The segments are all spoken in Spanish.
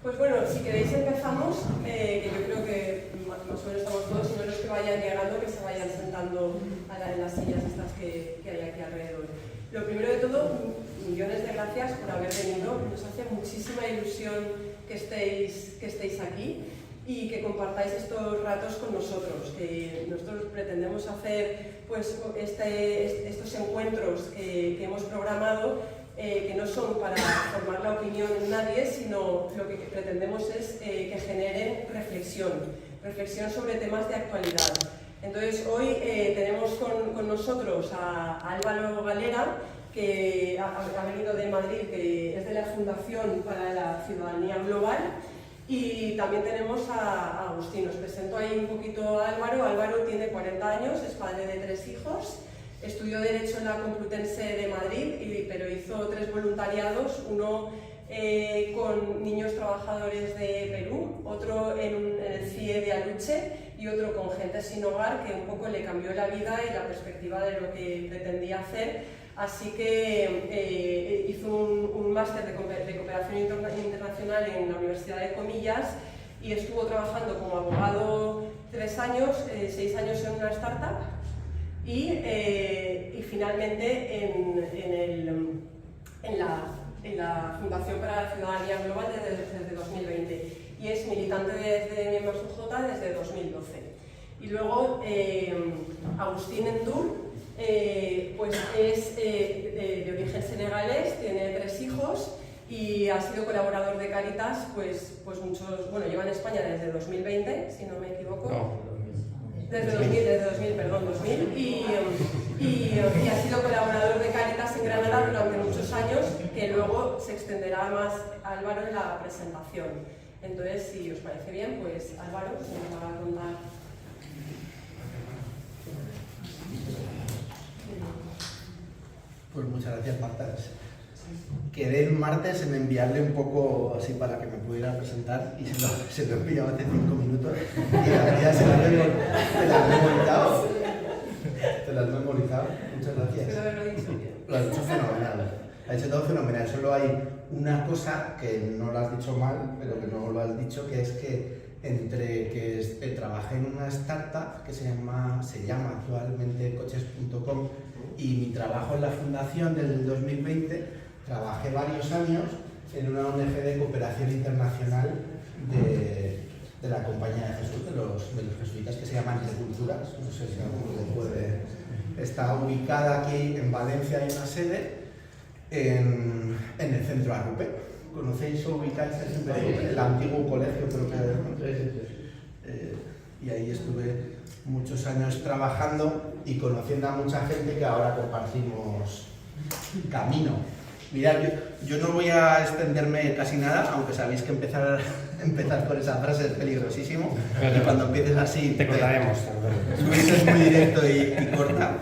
Pues bueno, si queréis empezamos, que yo creo que más o menos estamos todos, y no los que vayan llegando, que se vayan sentando en las sillas estas que hay aquí alrededor. Lo primero de todo, millones de gracias por haber venido. Nos hace muchísima ilusión que estéis aquí y que compartáis estos ratos con nosotros, que nosotros pretendemos hacer pues, estos encuentros que hemos programado, que no son para formar la opinión en nadie, sino lo que pretendemos es que generen reflexión sobre temas de actualidad. Entonces hoy tenemos con nosotros a Álvaro Galera, que ha venido de Madrid, que es de la Fundación para la Ciudadanía Global, y también tenemos a Agustín. Os presento ahí un poquito a Álvaro. Álvaro tiene 40 años, es padre de 3 hijos. Estudió Derecho en la Complutense de Madrid, pero hizo 3 voluntariados, uno con niños trabajadores de Perú, otro en el CIE de Aluche y otro con gente sin hogar, que un poco le cambió la vida y la perspectiva de lo que pretendía hacer. Así que hizo un máster de cooperación internacional en la Universidad de Comillas y estuvo trabajando como abogado 3 años, 6 años en una startup. Y finalmente en la Fundación para la Ciudadanía Global desde 2020 y es militante de Miembros UJ desde 2012. Y luego Agustín Endur pues es de origen senegalés, tiene 3 hijos y ha sido colaborador de Cáritas pues muchos, bueno, lleva en España desde 2020, si no me equivoco. No. Desde 2000 y ha sido colaborador de Cáritas en Granada durante muchos años, que luego se extenderá más a Álvaro en la presentación. Entonces, si os parece bien, pues Álvaro nos va a contar. Pues muchas gracias, Marta. Quedé el martes en enviarle un poco así para que me pudiera presentar y se lo he pillado hace 5 minutos y la verdad te la has memorizado. Te la has memorizado. Muchas gracias. Espero haberlo dicho bien. Lo has hecho fenomenal. Ha hecho todo fenomenal. Solo hay una cosa que no lo has dicho mal, pero que no lo has dicho, que es que entre que trabajé en una startup que se llama actualmente coches.com y mi trabajo en la fundación del 2020, trabajé varios años en una ONG de cooperación internacional de la Compañía de Jesús, de los jesuitas, que se llama Entre Culturas. No sé si alguno le puede. Está ubicada aquí en Valencia, hay una sede en el centro Arrupe. ¿Conocéis o ubicáis el antiguo colegio? Creo que y ahí estuve muchos años trabajando y conociendo a mucha gente que ahora compartimos camino. Mirad, yo no voy a extenderme casi nada, aunque sabéis que empezar con esa frase es peligrosísimo. Y cuando empieces así, te cortaremos. Es muy directo y corta.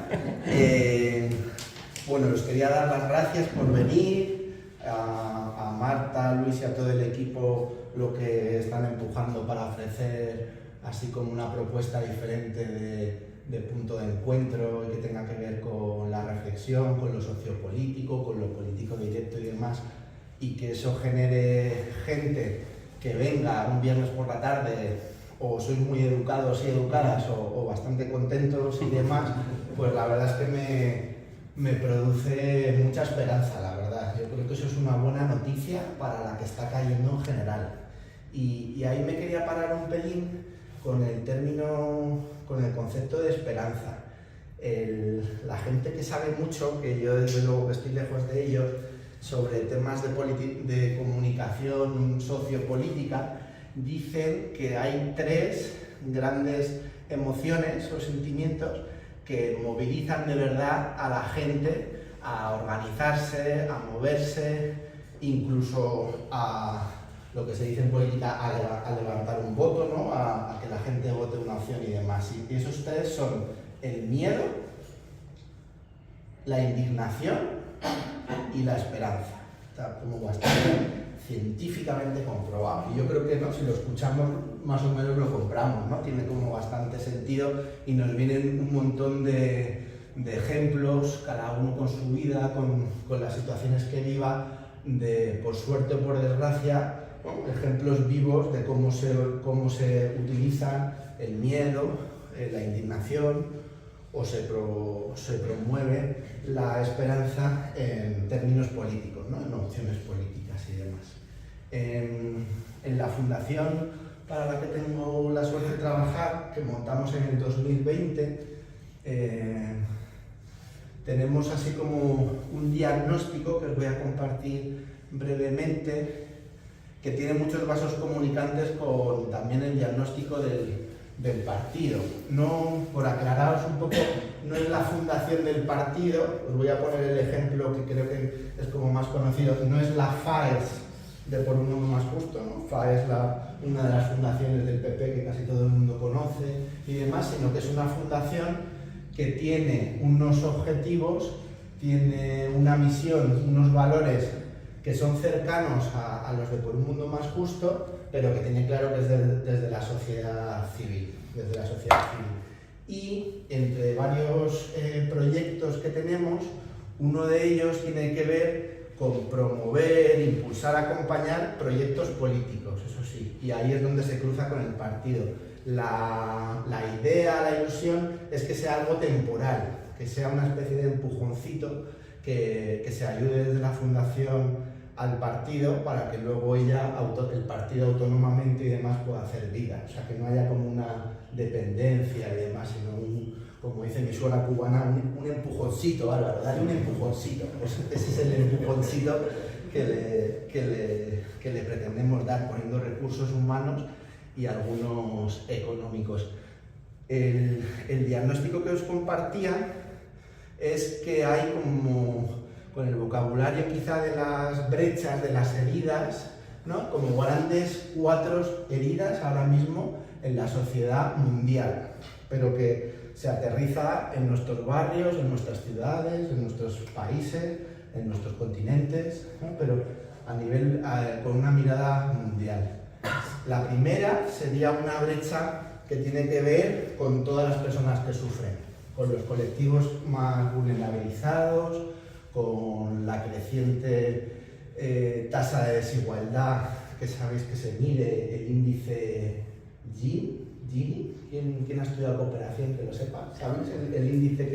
Bueno, os quería dar las gracias por venir, a Marta, a Luis y a todo el equipo, lo que están empujando para ofrecer así como una propuesta diferente de punto de encuentro y que tenga que ver con la reflexión, con lo sociopolítico, con lo político directo y demás, y que eso genere gente que venga un viernes por la tarde, o sois muy educados y educadas, o bastante contentos y demás, pues la verdad es que me produce mucha esperanza, la verdad. Yo creo que eso es una buena noticia para la que está cayendo en general. Y ahí me quería parar un pelín con el concepto de esperanza. La gente que sabe mucho, que yo desde luego estoy lejos de ellos, sobre temas de comunicación sociopolítica, dicen que hay 3 grandes emociones o sentimientos que movilizan de verdad a la gente a organizarse, a moverse, incluso a lo que se dice en política, a levantar un voto, ¿no? a que la gente vote una opción y demás. Y esos 3 son el miedo, la indignación y la esperanza. Está como bastante científicamente comprobado. Y yo creo que, ¿no?, si lo escuchamos, más o menos lo compramos, ¿no? Tiene como bastante sentido y nos vienen un montón de ejemplos, cada uno con su vida, con las situaciones que viva, por suerte o por desgracia, ¿no? Ejemplos vivos de cómo se utilizan el miedo, la indignación o se promueve la esperanza en términos políticos, ¿no? En opciones políticas y demás. En la fundación para la que tengo la suerte de trabajar, que montamos en el 2020, tenemos así como un diagnóstico que os voy a compartir brevemente, que tiene muchos vasos comunicantes con también el diagnóstico del partido. No, por aclararos un poco, no es la fundación del partido, os voy a poner el ejemplo que creo que es como más conocido, no es la FAES de Por un Mundo Más Justo, ¿no? FAES es una de las fundaciones del PP que casi todo el mundo conoce y demás, sino que es una fundación que tiene unos objetivos, tiene una misión, unos valores que son cercanos a los de Por un Mundo Más Justo, pero que tiene claro que es desde la sociedad civil. Y entre varios proyectos que tenemos, uno de ellos tiene que ver con promover, impulsar, acompañar proyectos políticos, eso sí, y ahí es donde se cruza con el partido. La idea, la ilusión es que sea algo temporal, que sea una especie de empujoncito que se ayude desde la fundación al partido para que luego el partido autónomamente y demás pueda hacer vida. O sea, que no haya como una dependencia y demás, sino como dice mi suegra cubana, un empujoncito, Álvaro, dale un empujoncito. Pues ese es el empujoncito que le pretendemos dar, poniendo recursos humanos y algunos económicos. El diagnóstico que os compartía es que hay como, con el vocabulario quizá de las brechas, de las heridas, ¿no? Como grandes 4 heridas ahora mismo en la sociedad mundial, pero que se aterriza en nuestros barrios, en nuestras ciudades, en nuestros países, en nuestros continentes, ¿no? Pero a nivel, con una mirada mundial. La primera sería una brecha que tiene que ver con todas las personas que sufren, con los colectivos más vulnerabilizados, con la creciente tasa de desigualdad que sabéis que se mide, el índice Gini. ¿Quién ha estudiado cooperación que lo sepa? ¿Sabéis? El índice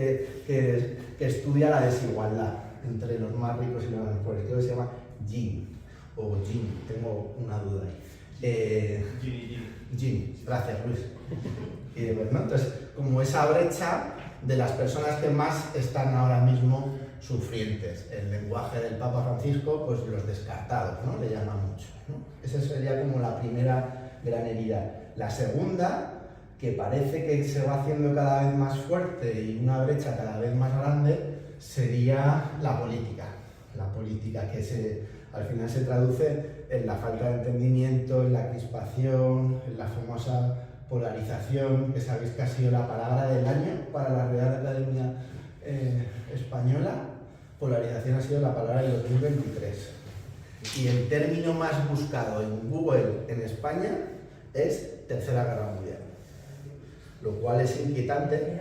que estudia la desigualdad entre los más ricos y los más pobres, creo que se llama Gini, o Gini, tengo una duda ahí. Gini, gracias Luis. Bueno, entonces, como esa brecha de las personas que más están ahora mismo sufrientes. El lenguaje del Papa Francisco, pues los descartados, ¿no? Le llama mucho, ¿no? Esa sería como la primera gran herida. La segunda, que parece que se va haciendo cada vez más fuerte y una brecha cada vez más grande, sería la política. La política que al final se traduce en la falta de entendimiento, en la crispación, en la famosa polarización, que sabéis que ha sido la palabra del año para la Real Academia Española. Polarización ha sido la palabra del 2023. Y el término más buscado en Google en España es Tercera Guerra Mundial. Lo cual es inquietante,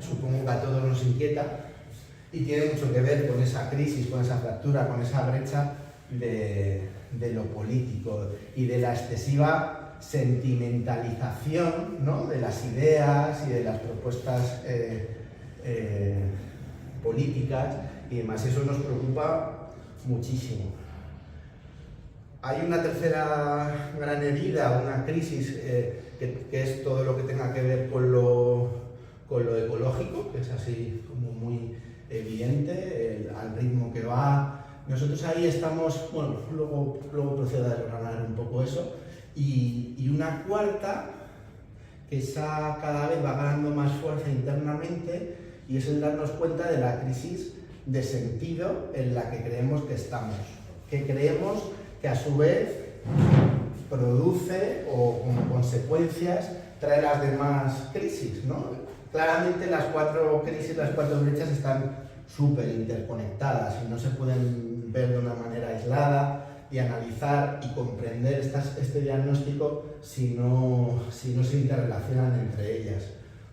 supongo que a todos nos inquieta, y tiene mucho que ver con esa crisis, con esa fractura, con esa brecha de lo político y de la excesiva sentimentalización, ¿no? De las ideas y de las propuestas políticas y demás. Eso nos preocupa muchísimo. Hay una tercera gran herida, una crisis que es todo lo que tenga que ver con lo ecológico, que es así como muy evidente, al ritmo que va. Nosotros ahí estamos, bueno, luego procedo a desgranar un poco eso, y una cuarta, que esa cada vez va ganando más fuerza internamente, y es el darnos cuenta de la crisis de sentido en la que creemos que estamos, que creemos que a su vez produce o como consecuencias trae las demás crisis, ¿no? Claramente las 4 crisis, las 4 brechas están súper interconectadas y no se pueden ver de una manera aislada y analizar y comprender este diagnóstico si no se interrelacionan entre ellas.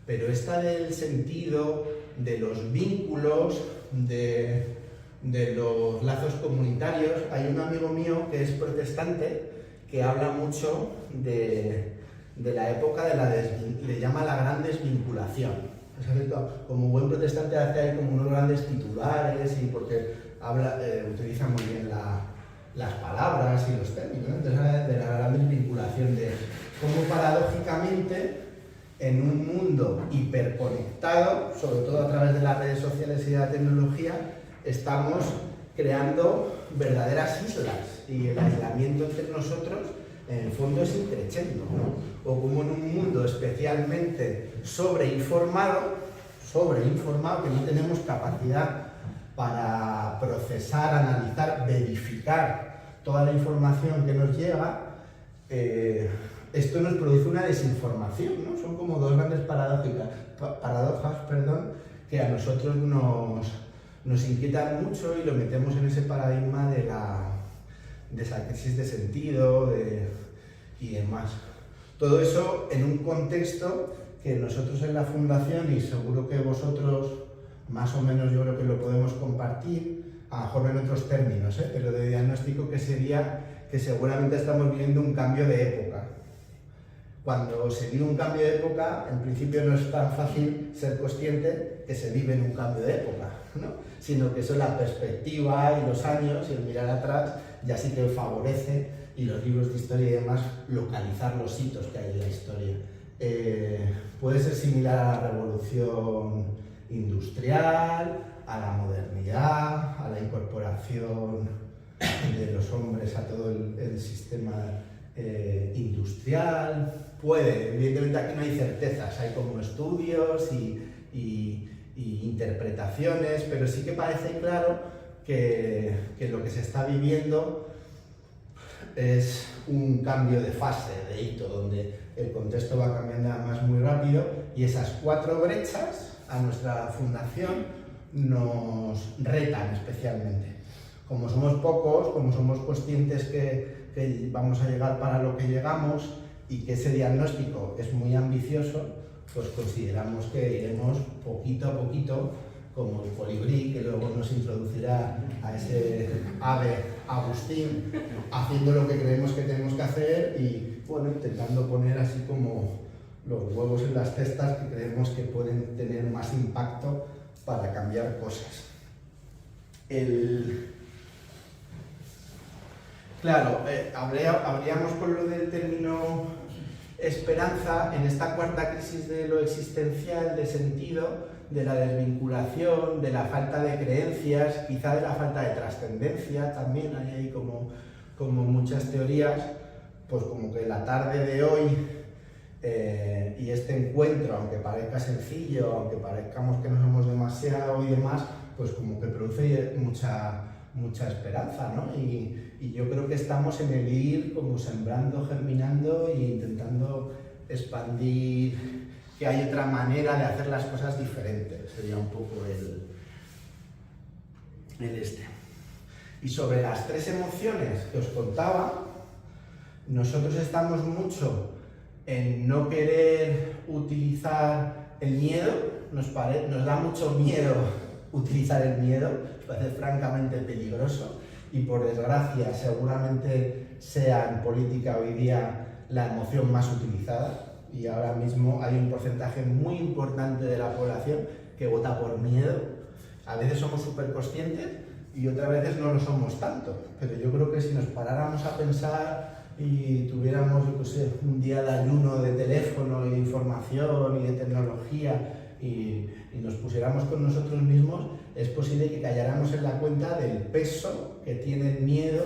Pero esta del sentido, de los vínculos, de los lazos comunitarios, hay un amigo mío que es protestante que habla mucho de la época le llama la gran desvinculación. Como buen protestante hace ahí como unos grandes titulares y porque utiliza muy bien las palabras y los términos, ¿no? Entonces habla de la gran desvinculación, de cómo paradójicamente en un mundo hiperconectado, sobre todo a través de las redes sociales y de la tecnología, estamos creando verdaderas islas y el aislamiento entre nosotros en el fondo es increchendo, ¿no? O como en un mundo especialmente sobreinformado, que no tenemos capacidad para procesar, analizar, verificar toda la información que nos llega, esto nos produce una desinformación, ¿no? Son como dos grandes paradojas, que a nosotros nos inquietan mucho y lo metemos en ese paradigma de esa crisis de sentido y demás. Todo eso en un contexto que nosotros en la Fundación, y seguro que vosotros más o menos yo creo que lo podemos compartir, a lo mejor en otros términos, pero de diagnóstico, que sería que seguramente estamos viviendo un cambio de época. Cuando se vive un cambio de época, en principio no es tan fácil ser consciente que se vive en un cambio de época, ¿no? Sino que eso es la perspectiva y los años y el mirar atrás ya sí que favorece, y los libros de historia y demás, localizar los hitos que hay en la historia. Puede ser similar a la revolución industrial, a la modernidad, a la incorporación de los hombres a todo el sistema industrial. Puede, evidentemente aquí no hay certezas, hay como estudios y interpretaciones, pero sí que parece claro que lo que se está viviendo es un cambio de fase, de hito, donde el contexto va cambiando además muy rápido, y esas 4 brechas a nuestra fundación nos retan especialmente. Como somos pocos, como somos conscientes que vamos a llegar para lo que llegamos y que ese diagnóstico es muy ambicioso, pues consideramos que iremos poquito a poquito, como el colibrí, que luego nos introducirá a ese ave Agustín, haciendo lo que creemos que tenemos que hacer y, bueno, intentando poner así como los huevos en las cestas que creemos que pueden tener más impacto para cambiar cosas. Claro, habríamos con lo del término esperanza en esta cuarta crisis de lo existencial, de sentido, de la desvinculación, de la falta de creencias, quizá de la falta de trascendencia también. Hay ahí como muchas teorías, pues como que la tarde de hoy y este encuentro, aunque parezca sencillo, aunque parezcamos que no somos demasiado y demás, pues como que produce mucha esperanza, ¿no? Y yo creo que estamos en el ir como sembrando, germinando e intentando expandir, que hay otra manera de hacer las cosas diferentes, sería un poco el este. Y sobre las 3 emociones que os contaba, nosotros estamos mucho en no querer utilizar el miedo, nos da mucho miedo utilizar el miedo, nos parece francamente peligroso, y por desgracia seguramente sea en política hoy día la emoción más utilizada. Y ahora mismo hay un porcentaje muy importante de la población que vota por miedo. A veces somos súper conscientes y otras veces no lo somos tanto, pero yo creo que si nos paráramos a pensar y tuviéramos, yo qué sé, un día de ayuno de teléfono y de información y de tecnología y nos pusiéramos con nosotros mismos, es posible que cayéramos en la cuenta del peso que tiene el miedo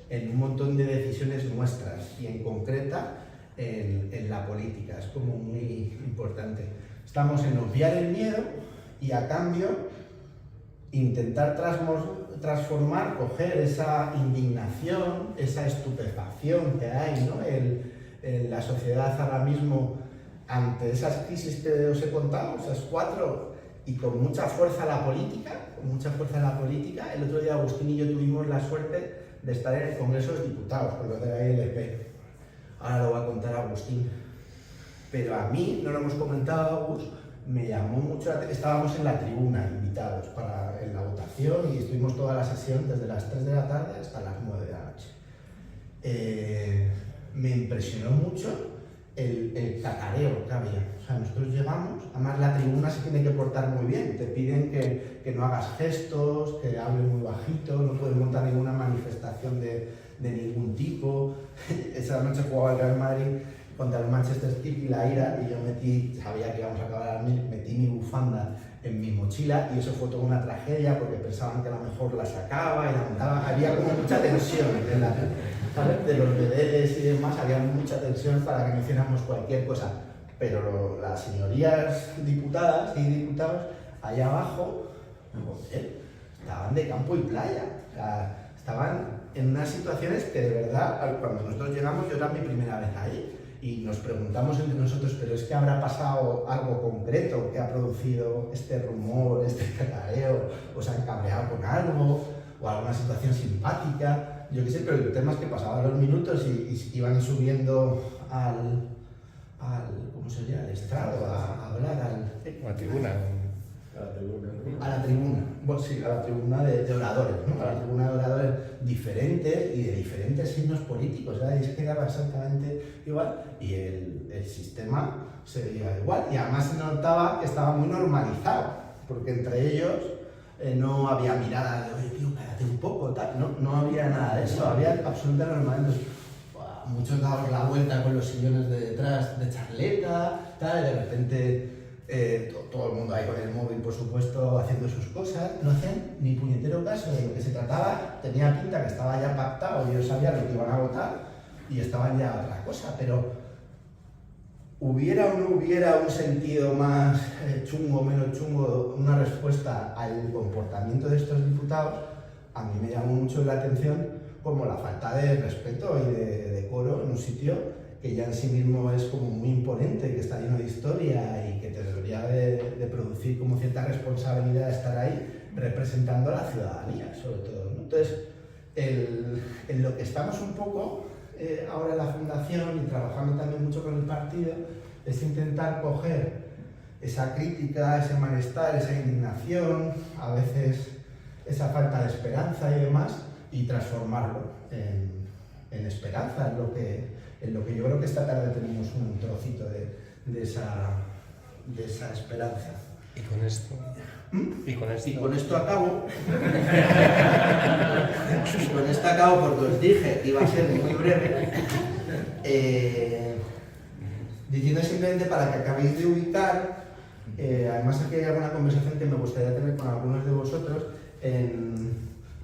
en un montón de decisiones nuestras y en concreta en la política. Es como muy importante. Estamos en obviar el miedo y a cambio intentar transformar, coger esa indignación, esa estupefacción que hay, ¿no? en la sociedad ahora mismo ante esas crisis que os he contado, esas 4, y con mucha fuerza la política, El otro día Agustín y yo tuvimos la suerte de estar en el Congreso de los Diputados con los de la ILP. Ahora lo va a contar Agustín. Pero a mí, no lo hemos comentado, Agus, me llamó mucho la atención. Estábamos en la tribuna invitados en la votación y estuvimos toda la sesión desde las 3 de la tarde hasta las 9 de la noche. me impresionó mucho el cacareo que había. O sea, nosotros llegamos, además la tribuna se tiene que portar muy bien, te piden que no hagas gestos, que hables muy bajito, no puedes montar ninguna manifestación de ningún tipo. Esa noche jugaba el Real Madrid contra el Manchester City, la ira, y yo sabía que íbamos a acabar a las 1000, metí mi bufanda en mi mochila y eso fue toda una tragedia porque pensaban que a lo mejor la sacaba y la montaba. Había como mucha tensión de los bedeles y demás, había mucha tensión para que no hiciéramos cualquier cosa. Pero las señorías diputadas y diputados allá abajo, estaban de campo y playa. O sea, estaban en unas situaciones que de verdad, cuando nosotros llegamos, yo era mi primera vez ahí. Y nos preguntamos entre nosotros, pero es que habrá pasado algo concreto que ha producido este rumor, este cacareo, o se han cabreado con algo, o alguna situación simpática, yo qué sé, pero el tema es que pasaban los minutos y iban subiendo ¿cómo se llama? Al estrado, a hablar, a la tribuna. A la tribuna, bueno, sí, a la tribuna de oradores, ¿no? A la tribuna de oradores diferentes y de diferentes signos políticos, ¿sabes? Es que era exactamente igual y el sistema se veía igual y además se notaba que estaba muy normalizado, porque entre ellos no había mirada de, oye, tío, cállate un poco, tal, no había nada de eso, había absoluta normalidad. Muchos daban la vuelta con los sillones de detrás de charleta, tal, y de repente todo el mundo ahí con el móvil, por supuesto, haciendo sus cosas, no hacían ni puñetero caso de lo que se trataba. Tenía pinta que estaba ya pactado, ellos sabían lo que iban a votar y estaban ya a otra cosa, pero hubiera o no hubiera un sentido más chungo o menos chungo, una respuesta al comportamiento de estos diputados, a mí me llamó mucho la atención como la falta de respeto y de decoro en un sitio que ya en sí mismo es como muy imponente, que está lleno de historia y que te debería de producir como cierta responsabilidad de estar ahí representando a la ciudadanía, sobre todo, ¿no? Entonces, en lo que estamos un poco ahora en la Fundación y trabajando también mucho con el partido, es intentar coger esa crítica, ese malestar, esa indignación, a veces esa falta de esperanza y demás, y transformarlo en esperanza, en lo que yo creo que esta tarde tenemos un trocito de esa esperanza. Y con esto... Y con esto acabo. Y con esto acabo porque os dije que iba a ser muy breve. Diciendo simplemente para que acabéis de ubicar, además aquí hay alguna conversación que me gustaría tener con algunos de vosotros.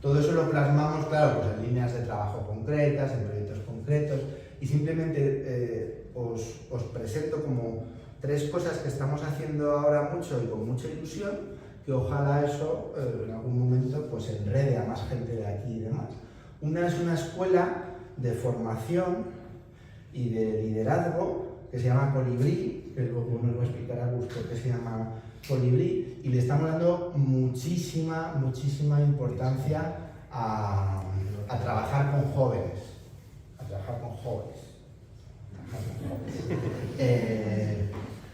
Todo eso lo plasmamos, claro, pues en líneas de trabajo concretas, en proyectos concretos, y simplemente os presento como 3 cosas que estamos haciendo ahora mucho y con mucha ilusión, que ojalá eso en algún momento pues enrede a más gente de aquí y demás. Una es una escuela de formación y de liderazgo que se llama Colibrí, que luego nos va a explicar Augusto qué se llama Colibrí, y le estamos dando muchísima importancia a trabajar con jóvenes.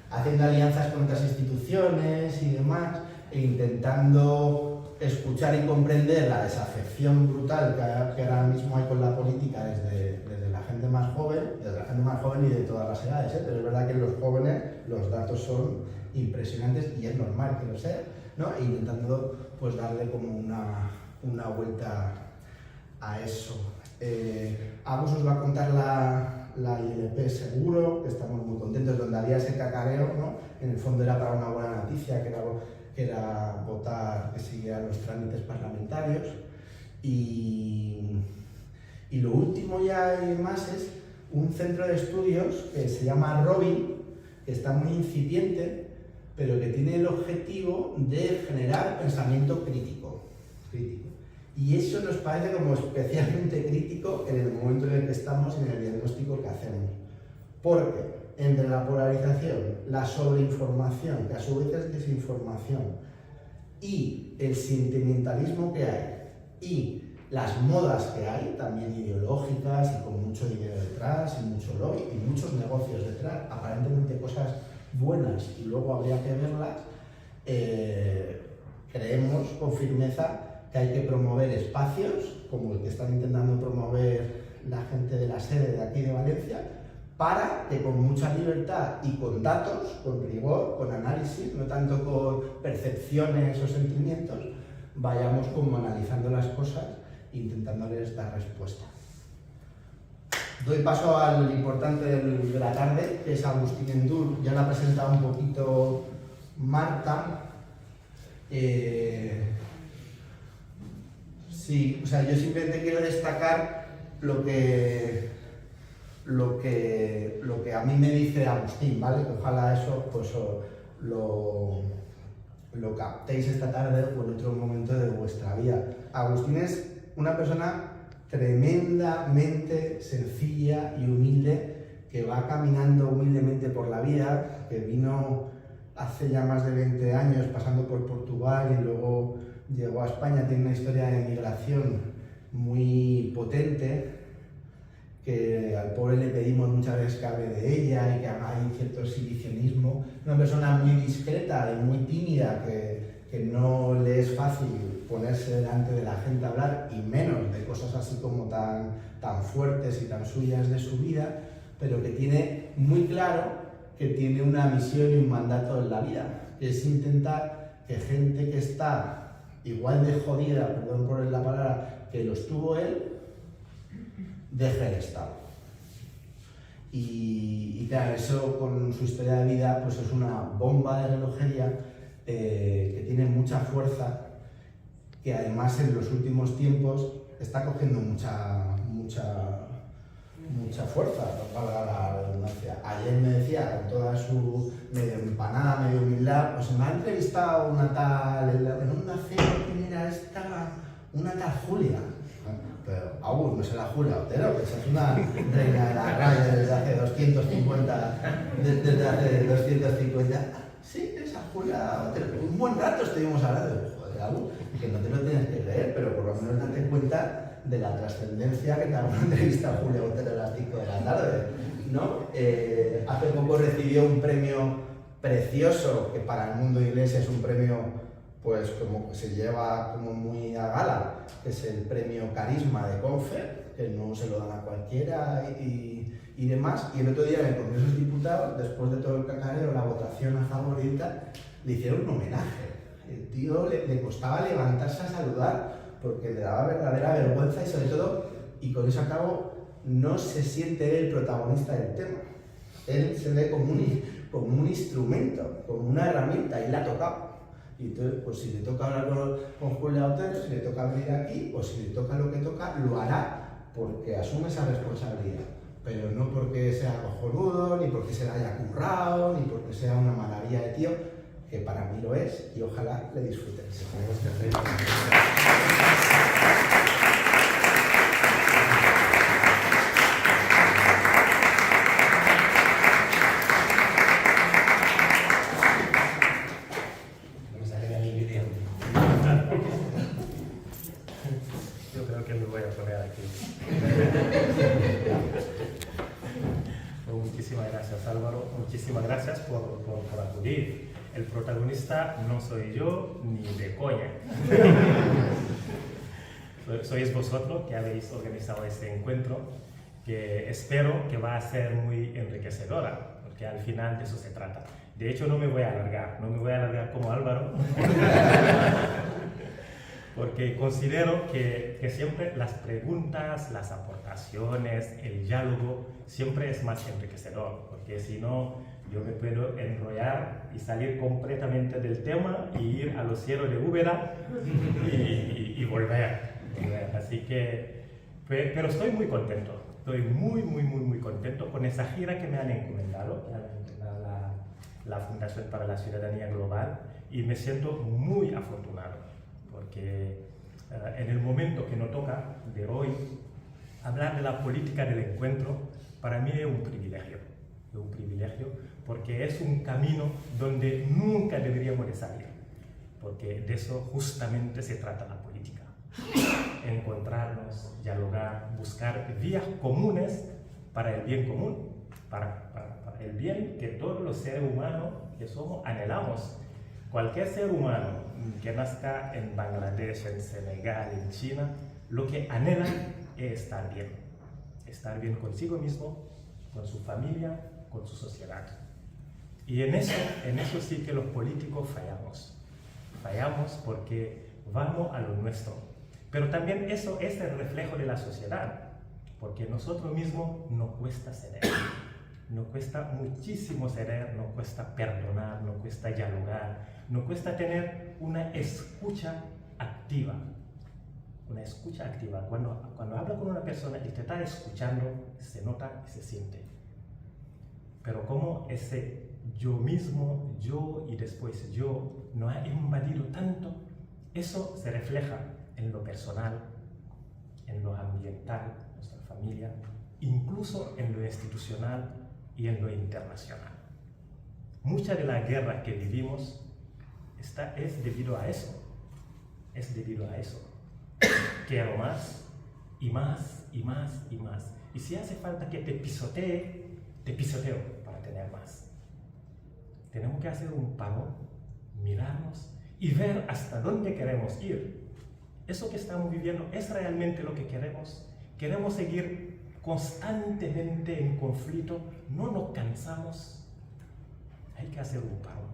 Haciendo alianzas con otras instituciones y demás, e intentando escuchar y comprender la desafección brutal que ahora mismo hay con la política desde la gente más joven, y de todas las edades, ¿eh? Pero es verdad que en los jóvenes los datos son impresionantes y es normal que lo sea, ¿no? E intentando pues darle como una vuelta a eso. Agus os va a contar la ILP seguro, que estamos muy contentos, donde había ese cacareo, ¿no? En el fondo era para una buena noticia, que era votar, que siguieran los trámites parlamentarios. Y lo último ya y más es un centro de estudios que se llama Robin, que está muy incipiente, pero que tiene el objetivo de generar pensamiento crítico. Y eso nos parece como especialmente crítico en el momento en el que estamos y en el diagnóstico que hacemos. Porque entre la polarización, la sobreinformación, que a su vez es desinformación, y el sentimentalismo que hay, y las modas que hay, también ideológicas y con mucho dinero detrás, y mucho lobby, y muchos negocios detrás, aparentemente cosas buenas y luego habría que verlas, creemos con firmeza que hay que promover espacios como el que están intentando promover la gente de la sede de aquí de Valencia, para que con mucha libertad y con datos, con rigor, con análisis, no tanto con percepciones o sentimientos, vayamos como analizando las cosas e intentándoles dar respuesta. Doy paso al importante de la tarde, que es Agustín Endur. Ya la ha presentado un poquito Marta. Sí, o sea, yo simplemente quiero destacar lo que a mí me dice Agustín, ¿vale? Que ojalá eso pues lo captéis esta tarde o en otro momento de vuestra vida. Agustín es una persona tremendamente sencilla y humilde, que va caminando humildemente por la vida, que vino hace ya más de 20 años pasando por Portugal y luego llegó a España. Tiene una historia de migración muy potente, que al pobre le pedimos muchas veces que hable de ella y que hay cierto exhibicionismo. Una persona muy discreta y muy tímida, que no le es fácil ponerse delante de la gente a hablar, y menos de cosas así como tan fuertes y tan suyas de su vida, pero que tiene muy claro que tiene una misión y un mandato en la vida, que es intentar que gente que está igual de jodida, perdón por la palabra, que lo estuvo él, deje el Estado. Y claro, eso con su historia de vida pues es una bomba de relojería que tiene mucha fuerza, que además en los últimos tiempos está cogiendo mucha fuerza, valga la redundancia. Ayer me decía, con toda su medio empanada, medio humildad, pues me ha entrevistado una tal, en una cena, ¿quién era esta? Una tal Julia. Pero aún no será Julia Otero, que esa es una reina de la radio desde hace 250. Sí, esa Julia Otero. Un buen rato estuvimos hablando de, joder, algo que no te lo tienes que creer, pero por lo menos date cuenta de la trascendencia que te haga una entrevista a Julia Otero a las 5 de la tarde, ¿no? Hace poco recibió un premio precioso, que para el mundo inglés es un premio pues como que se lleva como muy a gala, que es el premio Carisma de Confer, que no se lo dan a cualquiera y demás. Y el otro día en el Congreso de los Diputados, después de todo el cacareo, la votación a favor y tal, le hicieron un homenaje. El tío le costaba levantarse a saludar porque le daba verdadera vergüenza, y sobre todo, y con eso acabo, no se siente él el protagonista del tema. Él se ve como un instrumento, como una herramienta, y la ha tocado. Y entonces, pues si le toca hablar con Julia Otero, si le toca venir aquí, o si le toca lo que toca, lo hará porque asume esa responsabilidad. Pero no porque sea cojonudo, ni porque se la haya currado, ni porque sea una maravilla de tío, que para mí lo es, y ojalá le disfrutéis. Muchísimas gracias por acudir. El protagonista no soy yo ni de coña. Sois vosotros que habéis organizado este encuentro, que espero que va a ser muy enriquecedora, porque al final de eso se trata. De hecho, no me voy a alargar como Álvaro, porque considero que siempre las preguntas, las aportaciones, el diálogo, siempre es más enriquecedor, porque si no, yo me puedo enrollar y salir completamente del tema y ir a los cielos de Úbeda y volver. Así que, pero estoy muy contento, estoy muy contento con esa gira que me han encomendado, la Fundación para la Ciudadanía Global, y me siento muy afortunado, porque en el momento que nos toca de hoy hablar de la política del encuentro, para mí es un privilegio, porque es un camino donde nunca deberíamos de salir, porque de eso justamente se trata la política. Encontrarnos, dialogar, buscar vías comunes para el bien común, para el bien que todos los seres humanos que somos anhelamos. Cualquier ser humano que nazca en Bangladesh, en Senegal, en China, lo que anhela es estar bien. estar bien consigo mismo, con su familia, con su sociedad. Y en eso sí que los políticos fallamos. Fallamos porque vamos a lo nuestro. Pero también eso es el reflejo de la sociedad, porque nosotros mismos nos cuesta ceder. Nos cuesta muchísimo ceder, nos cuesta perdonar, nos cuesta dialogar, nos cuesta tener una escucha activa. Una escucha activa. Cuando habla con una persona y te está escuchando, se nota y se siente. Pero como ese yo mismo, yo y después yo nos ha invadido tanto, eso se refleja en lo personal, en lo ambiental, nuestra familia, incluso en lo institucional y en lo internacional. Mucha de la guerra que vivimos es debido a eso. Es debido a eso. Quiero más y más y más y más. Y si hace falta que te pisoteo para tener más. Tenemos que hacer un parón, mirarnos y ver hasta dónde queremos ir. Eso que estamos viviendo es realmente lo que queremos. Queremos seguir constantemente en conflicto, no nos cansamos. Hay que hacer un parón.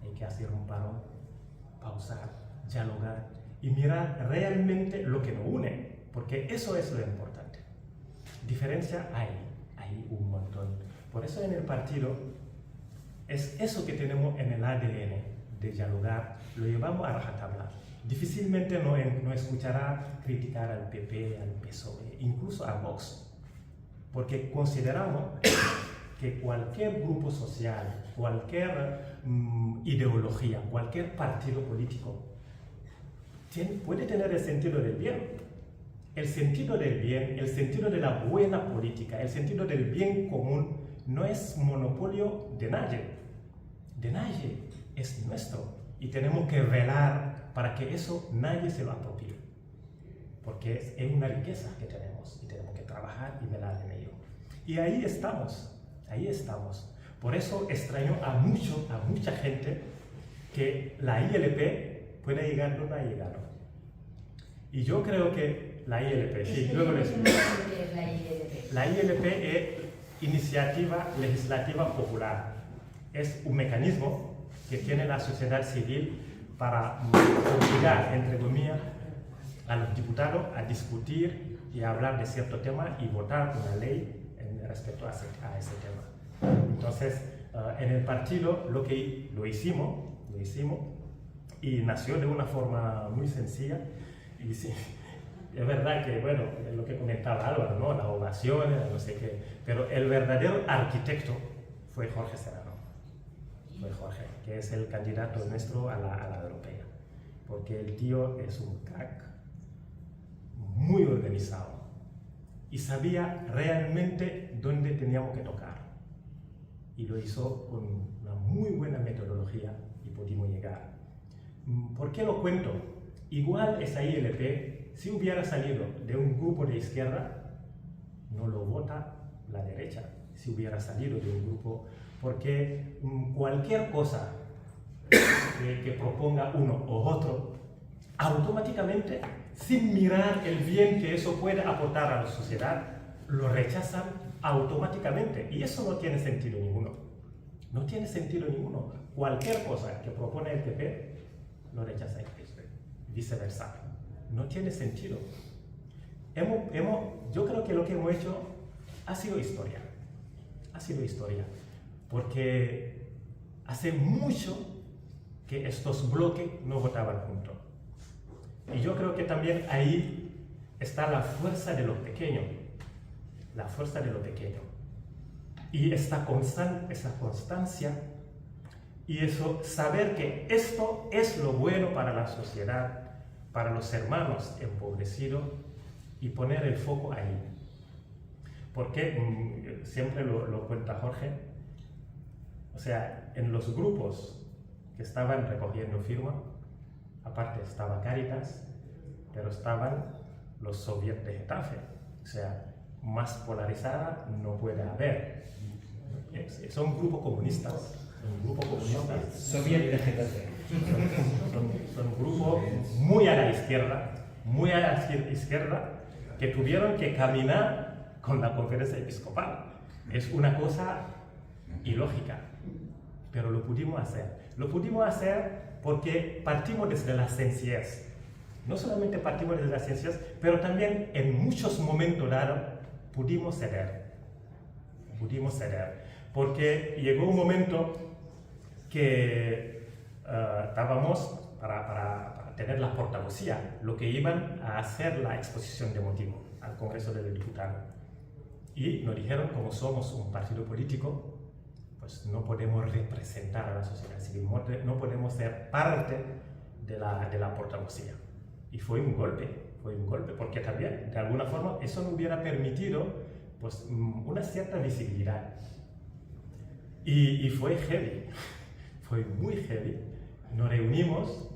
Hay que hacer un parón, pausar, dialogar y mirar realmente lo que nos une, porque eso es lo importante. Diferencia hay un montón. Por eso en el partido es eso que tenemos en el ADN de dialogar, lo llevamos a rajatabla. Difícilmente no escuchará criticar al PP, al PSOE, incluso a Vox, porque consideramos que cualquier grupo social, cualquier ideología, cualquier partido político puede tener el sentido del bien. El sentido del bien, el sentido de la buena política, el sentido del bien común no es monopolio de nadie. De nadie, es nuestro. Y tenemos que velar para que eso nadie se lo apropie. Porque es una riqueza que tenemos y tenemos que trabajar y velar en ello. Y ahí estamos, ahí estamos. Por eso extraño a mucha gente que la ILP puede llegar donde ha llegado. Y yo creo que la ILP, sí, luego les explico. ¿Qué es la ILP? La ILP es Iniciativa Legislativa Popular. Es un mecanismo que tiene la sociedad civil para obligar, entre comillas, a los diputados a discutir y a hablar de cierto tema y votar una ley respecto a ese tema. Entonces, en el partido lo hicimos y nació de una forma muy sencilla. Y sí, es verdad que, bueno, es lo que comentaba Álvaro, ¿no? Las ovaciones, no sé qué, pero el verdadero arquitecto fue Jorge Serrano. Fue Jorge, que es el candidato nuestro a la europea, porque el tío es un crack, muy organizado, y sabía realmente dónde teníamos que tocar. Y lo hizo con una muy buena metodología y pudimos llegar. ¿Por qué lo cuento? Igual esa ILP, si hubiera salido de un grupo de izquierda, no lo vota la derecha. Si hubiera salido de un grupo, porque cualquier cosa que proponga uno o otro, automáticamente, sin mirar el bien que eso puede aportar a la sociedad, lo rechazan automáticamente. Y eso no tiene sentido ninguno. No tiene sentido ninguno. Cualquier cosa que propone el PP, lo rechaza el PSOE. Viceversa. No tiene sentido. Yo creo que lo que hemos hecho ha sido historia. Ha sido historia. Porque hace mucho que estos bloques no votaban juntos. Y yo creo que también ahí está la fuerza de lo pequeño. La fuerza de lo pequeño. Y esa constancia y eso, saber que esto es lo bueno para la sociedad, para los hermanos empobrecidos, y poner el foco ahí. Porque siempre lo cuenta Jorge, o sea, en los grupos que estaban recogiendo firma, aparte estaba Cáritas, pero estaban los soviets de Getafe, o sea, más polarizada no puede haber. Son grupos comunistas. Soviet de Getafe. Son grupos muy a la izquierda, que tuvieron que caminar con la conferencia episcopal. Es una cosa ilógica, pero lo pudimos hacer. Lo pudimos hacer porque partimos desde la sencillez. No solamente partimos desde la sencillez, pero también en muchos momentos dados pudimos ceder. Pudimos ceder. Porque llegó un momento que estábamos para tener la portavocía, lo que iban a hacer la exposición de motivos al Congreso de los Diputados. Y nos dijeron, como somos un partido político, pues no podemos representar a la sociedad civil, no podemos ser parte de la portavocía. Y fue un golpe, porque también, de alguna forma, eso nos hubiera permitido pues, una cierta visibilidad. Y fue heavy, fue muy heavy. Nos reunimos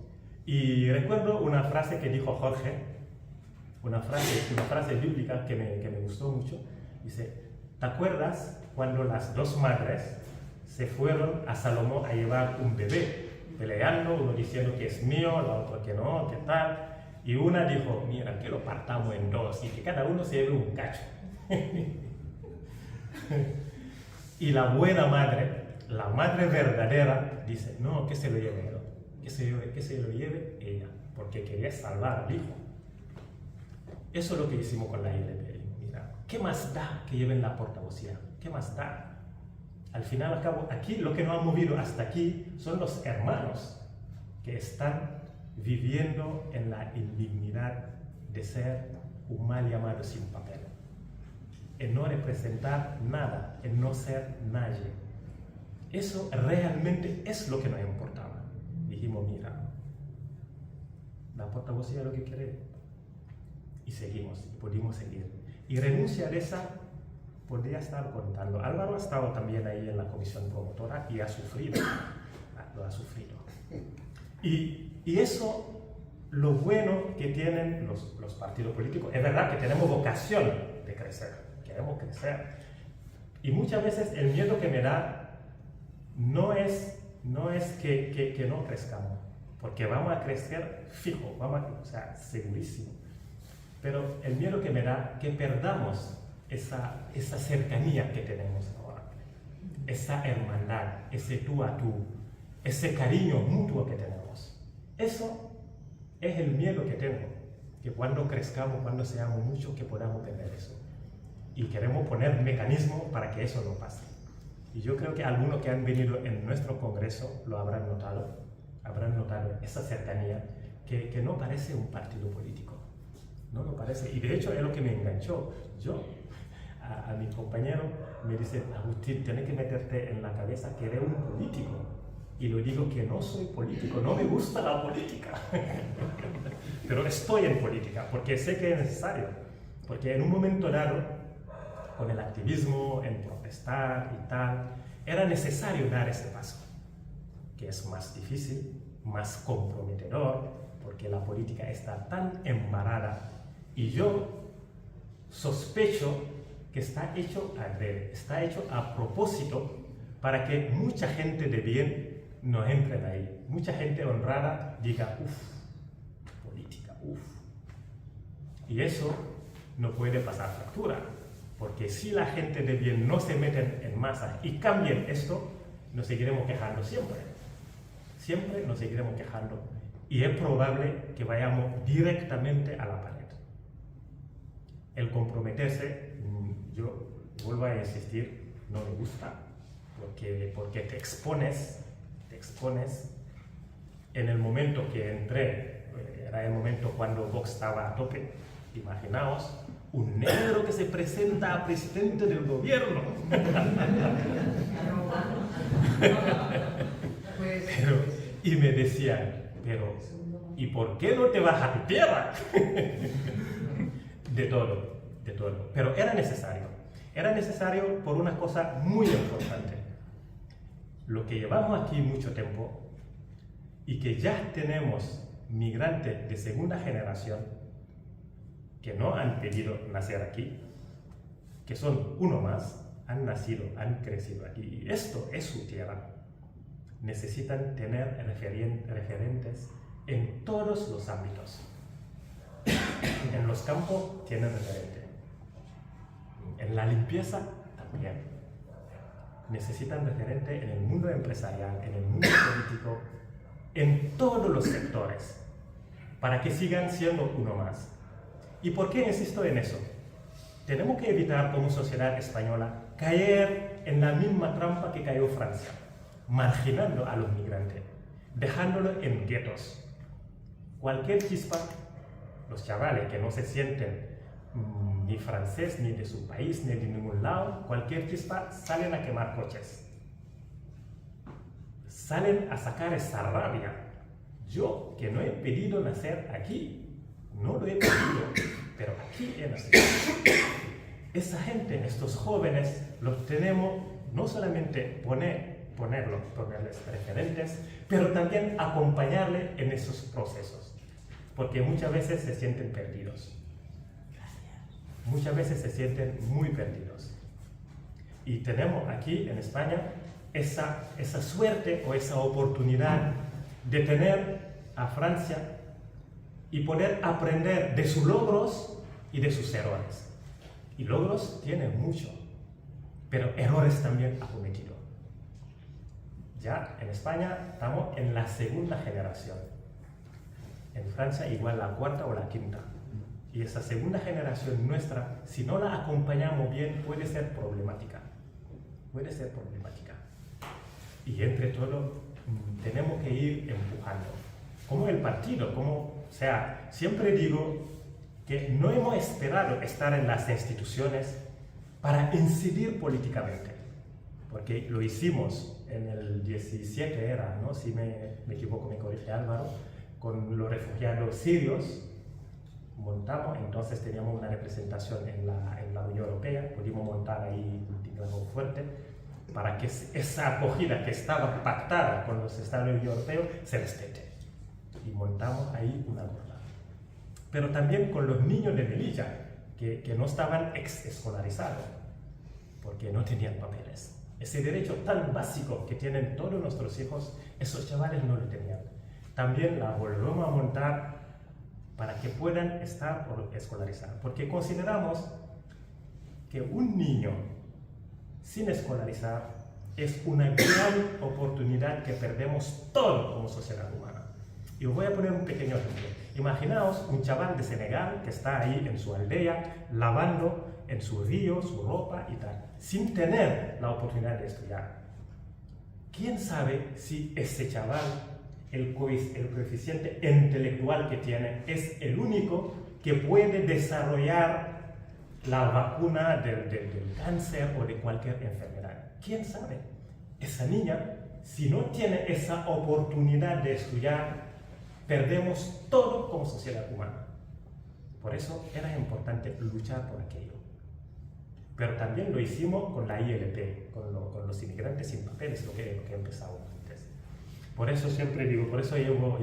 y recuerdo una frase que dijo Jorge, una frase bíblica que me gustó mucho. Dice, ¿te acuerdas cuando las dos madres se fueron a Salomón a llevar un bebé? Peleando, uno diciendo que es mío, la otra que no, que tal. Y una dijo, mira, que lo partamos en dos y que cada uno se lleve un cacho. Y la buena madre, la madre verdadera, dice, no, que se lo lleve él, que se lo lleve ella, porque quería salvar al hijo. Eso es lo que hicimos con la ILP. Mira, ¿qué más da que lleven la portavocía? ¿Qué más da? Al final, al cabo, aquí lo que nos ha movido hasta aquí son los hermanos que están viviendo en la indignidad de ser un mal llamado sin papel, en no representar nada, en no ser nadie. Eso realmente es lo que nos importaba. Dijimos, mira, la portavocía es lo que quiere. Y seguimos, y pudimos seguir. Y renunciar a esa, podría estar contando. Álvaro ha estado también ahí en la comisión promotora y ha sufrido, lo ha sufrido. Y eso, lo bueno que tienen los partidos políticos, es verdad que tenemos vocación de crecer, queremos crecer. Y muchas veces el miedo que me da no es que no crezcamos, porque vamos a crecer fijo, o sea, segurísimo. Pero el miedo que me da que perdamos esa cercanía que tenemos ahora, esa hermandad, ese tú a tú, ese cariño mutuo que tenemos. Eso es el miedo que tengo, que cuando crezcamos, cuando seamos muchos, que podamos perder eso. Y queremos poner mecanismos para que eso no pase. Y yo creo que algunos que han venido en nuestro congreso lo habrán notado esa cercanía que no parece un partido político. No lo parece. Y de hecho es lo que me enganchó. Yo, a mi compañero, me dice, Agustín, tienes que meterte en la cabeza que eres un político. Y le digo que no soy político, no me gusta la política. Pero estoy en política, porque sé que es necesario. Porque en un momento dado, con el activismo, en protestar y tal, era necesario dar ese paso. Que es más difícil, más comprometedor, porque la política está tan embarrada. Y yo sospecho que está hecho adrede, está hecho a propósito para que mucha gente de bien no entre ahí. Mucha gente honrada diga, política, Y eso no puede pasar factura, porque si la gente de bien no se meten en masa y cambien esto, nos seguiremos quejando siempre. Siempre nos seguiremos quejando. Y es probable que vayamos directamente a la pared. El comprometerse, yo vuelvo a insistir, no me gusta, porque te expones en el momento que entré, era el momento cuando Vox estaba a tope. Imaginaos, un negro que se presenta a presidente del gobierno. Y me decían, ¿y por qué no te vas a tu tierra? De todo. Pero era necesario por una cosa muy importante. Lo que llevamos aquí mucho tiempo y que ya tenemos migrantes de segunda generación que no han pedido nacer aquí, que son uno más, han nacido, han crecido aquí, y esto es su tierra. Necesitan tener referentes en todos los ámbitos. En los campos tienen referente, en En la limpieza también. Necesitan referente en el mundo empresarial, en el mundo político, en todos los sectores, para que sigan siendo uno más. ¿Y por qué insisto en eso? Tenemos que evitar como sociedad española caer en la misma trampa que cayó Francia, marginando a los migrantes, dejándolos en guetos. Cualquier chispa, los chavales que no se sienten ni francés, ni de su país, ni de ningún lado, cualquier chispa salen a quemar coches. Salen a sacar esa rabia. Yo, que no he pedido nacer aquí, no lo he pedido, pero aquí he nacido. Esa gente, estos jóvenes, los tenemos no solamente ponerles referentes, pero también acompañarles en esos procesos, porque muchas veces se sienten perdidos. Muchas veces se sienten muy perdidos. Y tenemos aquí en España esa suerte o esa oportunidad de tener a Francia y poder aprender de sus logros y de sus errores. Y logros tienen mucho, pero errores también ha cometido. Ya en España estamos en la segunda generación. En Francia igual la cuarta o la quinta. Y esa segunda generación nuestra, si no la acompañamos bien, puede ser problemática. Puede ser problemática. Y entre todo, tenemos que ir empujando. Como el partido, o sea, siempre digo que no hemos esperado estar en las instituciones para incidir políticamente. Porque lo hicimos en el 17 era, ¿no? Si me equivoco, me corrige Álvaro, con los refugiados sirios. Montamos, entonces teníamos una representación en la Unión Europea, pudimos montar ahí un tinglado fuerte para que esa acogida que estaba pactada con los Estados europeos se respete. Y montamos ahí una gorda. Pero también con los niños de Melilla, que no estaban escolarizados, porque no tenían papeles. Ese derecho tan básico que tienen todos nuestros hijos, esos chavales no lo tenían. También la volvemos a montar para que puedan estar escolarizados. Porque consideramos que un niño sin escolarizar es una gran oportunidad que perdemos todo como sociedad humana. Y os voy a poner un pequeño ejemplo. Imaginaos un chaval de Senegal que está ahí en su aldea lavando en su río, su ropa y tal, sin tener la oportunidad de estudiar. ¿Quién sabe si ese chaval, el coeficiente intelectual que tiene, es el único que puede desarrollar la vacuna del cáncer o de cualquier enfermedad? ¿Quién sabe? Esa niña, si no tiene esa oportunidad de estudiar, perdemos todo como sociedad humana. Por eso era importante luchar por aquello. Pero también lo hicimos con la ILP, con los inmigrantes sin papeles, lo que empezamos antes. Por eso siempre digo, por eso llevo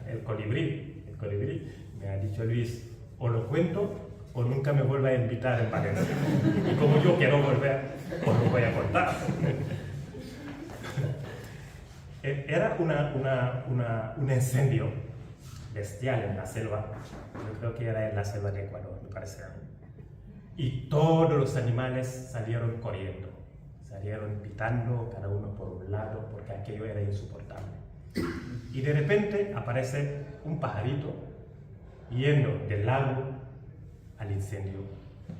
el colibrí. El colibrí me ha dicho Luis, o lo cuento o nunca me vuelva a invitar en Valencia. Y como yo quiero volver, os lo voy a contar. Era un incendio bestial en la selva. Yo creo que era en la selva de Ecuador, me parece. Y todos los animales salieron corriendo. Salieron pitando, cada uno por un lado, porque aquello era insoportable. Y de repente aparece un pajarito yendo del lago al incendio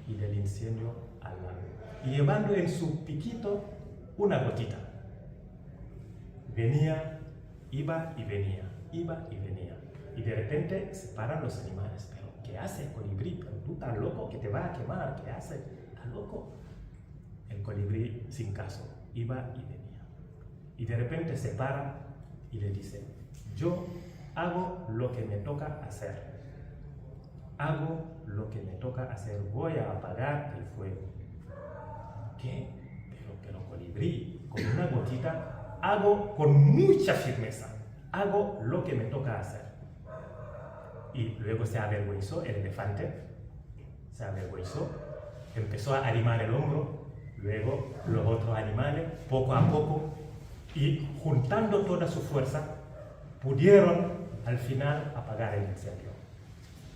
y del incendio al lago. Y llevando en su piquito una gotita. Venía, iba y venía, iba y venía. Y de repente se paran los animales. ¿Pero qué hace el colibrí? ¿Pero tú estás loco que te va a quemar? ¿Qué hace? ¿Estás loco? El colibrí sin caso, iba y venía. Y de repente se para y le dice, yo hago lo que me toca hacer. Hago lo que me toca hacer. Voy a apagar el fuego. ¿Qué? Pero colibrí, con una gotita, hago con mucha firmeza. Hago lo que me toca hacer. Y luego se avergüenzó el elefante. Se avergüenzó. Empezó a animar el hombro. Luego los otros animales, poco a poco, y juntando toda su fuerza, pudieron al final apagar el incendio.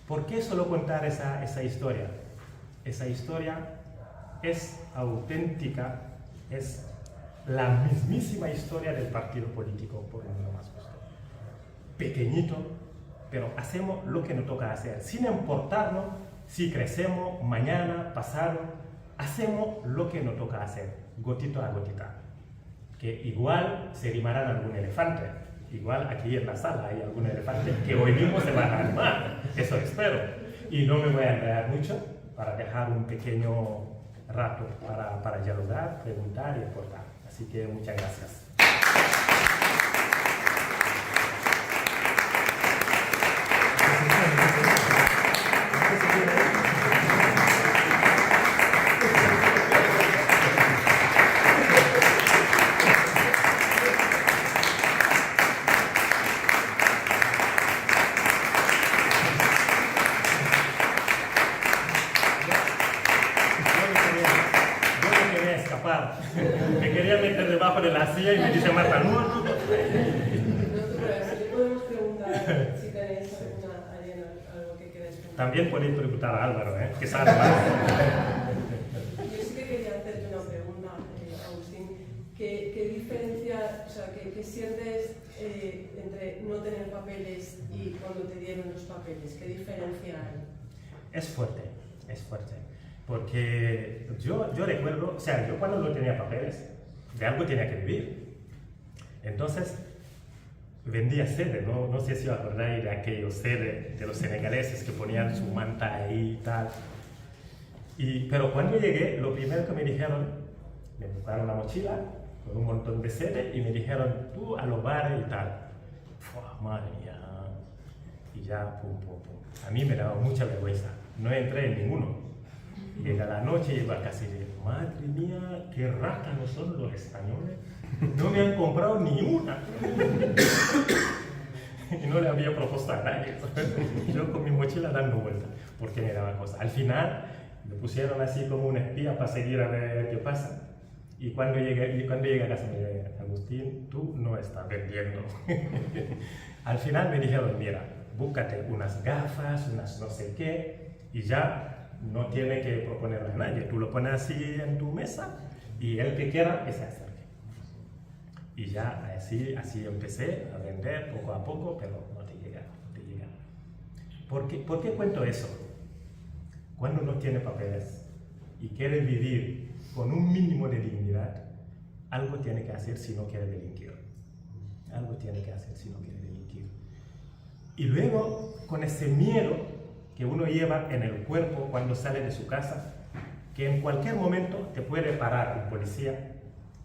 ¿Por qué solo contar esa historia? Esa historia es auténtica, es la mismísima historia del partido político por el mundo más justo. Pequeñito, pero hacemos lo que nos toca hacer, sin importarnos si crecemos mañana, pasado, hacemos lo que nos toca hacer, gotito a gotita. Que igual se rimarán algún elefante, igual aquí en la sala hay algún elefante que hoy mismo se van a animar, eso espero. Y no me voy a enredar mucho para dejar un pequeño rato para dialogar, preguntar y aportar. Así que muchas gracias. Me quería meter debajo de la silla y me dice Marta, no. No te preocupes, le podemos preguntar si tenéis algo que queráis preguntar. También podéis preguntar a Álvaro, que sabe más. Yo sí que quería hacerte una pregunta, Agustín. ¿Qué diferencia, o sea, qué sientes entre no tener papeles y cuando te dieron los papeles? ¿Qué diferencia hay? Es fuerte, es fuerte. Porque yo recuerdo, o sea, yo cuando no tenía papeles, de algo tenía que vivir. Entonces, vendía sede, no sé si os acordáis de aquellos sede de los senegaleses que ponían su manta ahí y tal. Pero cuando llegué, lo primero que me dijeron, me buscaron una mochila con un montón de sede y me dijeron, tú a los bares y tal. Fua, madre mía. Y ya, pum, pum, pum. A mí me daba mucha vergüenza, no entré en ninguno. Llega la noche y llego a casa y digo, madre mía, qué rácanos son los españoles. No me han comprado ni una. Y no le había propuesto a nadie. Yo con mi mochila dando vueltas, porque me daba cosas. Al final me pusieron así como un espía para seguir a ver qué pasa. Y cuando llegué a casa me dijeron, Agustín, tú no estás vendiendo. Al final me dijeron, mira, búscate unas gafas, unas no sé qué, y ya no tiene que proponerle a nadie. Tú lo pones así en tu mesa y el que quiera que se acerque. Y ya así empecé a vender poco a poco, pero no te llega. ¿Por qué cuento eso? Cuando no tiene papeles y quiere vivir con un mínimo de dignidad, algo tiene que hacer si no quiere delinquir. Algo tiene que hacer si no quiere delinquir. Y luego, con ese miedo que uno lleva en el cuerpo cuando sale de su casa, que en cualquier momento te puede parar un policía,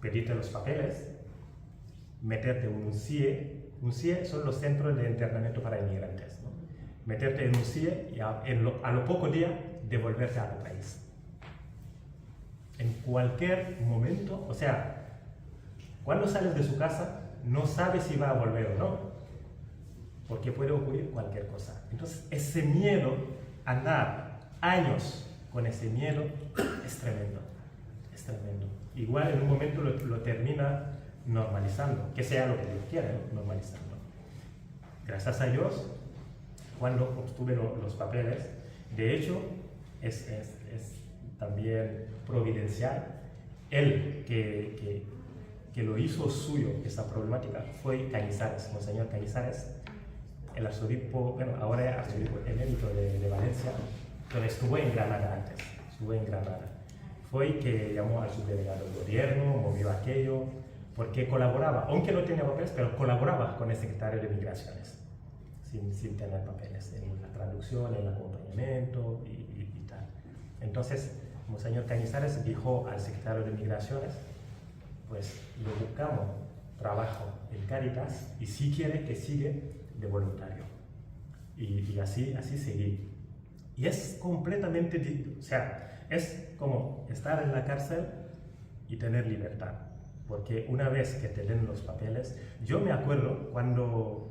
pedirte los papeles, meterte en un CIE. Un CIE son los centros de internamiento para inmigrantes, ¿no? Meterte en un CIE y a lo poco día devolverte a tu país. En cualquier momento, o sea, cuando sales de su casa, no sabes si va a volver o no, porque puede ocurrir cualquier cosa. Entonces, ese miedo, andar años con ese miedo, es tremendo, es tremendo. Igual en un momento lo termina normalizando, que sea lo que Dios quiera, ¿no? Normalizando. Gracias a Dios, cuando obtuve los papeles, de hecho, es también providencial, él que lo hizo suyo, esa problemática, fue Cañizares, Monseñor Cañizares, el arzobispo, bueno, ahora es arzobispo emérito de Valencia, pero estuvo en Granada antes, Fue que llamó al subdelegado del gobierno, movió aquello, porque colaboraba, aunque no tenía papeles, pero colaboraba con el secretario de Migraciones, sin tener papeles, en la traducción, en el acompañamiento y tal. Entonces, Monseñor Cañizares dijo al secretario de Migraciones, pues lo buscamos trabajo en Cáritas y si quiere que sigue de voluntario. Y así seguí. Y es completamente, o sea, es como estar en la cárcel y tener libertad. Porque una vez que te den los papeles, yo me acuerdo cuando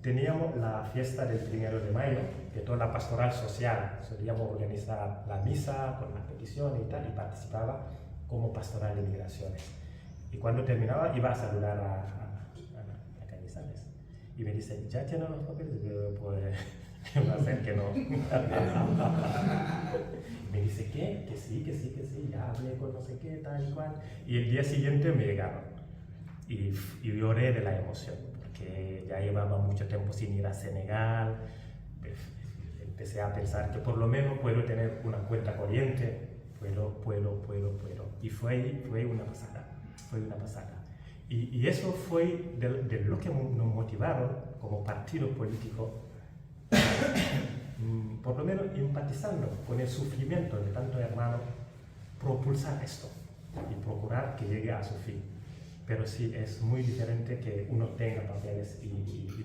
teníamos la fiesta del 1 de mayo, que toda la pastoral social solíamos organizar la misa con la petición y tal, y participaba como pastoral de migraciones. Y cuando terminaba iba a saludar a Cañizares. Y me dice, ¿ya tienen los papeles? Yo, pues Va a ser que no. Me dice que sí, ya hablé con no sé qué, tal y cual. Y el día siguiente me llegaron. Y lloré de la emoción, porque ya llevaba mucho tiempo sin ir a Senegal. Empecé a pensar que por lo menos puedo tener una cuenta corriente, puedo. Y fue una pasada, Y eso fue de lo que nos motivaron como partido político, por lo menos empatizando con el sufrimiento de tantos hermanos, propulsar esto y procurar que llegue a su fin. Pero sí, es muy diferente que uno tenga papeles y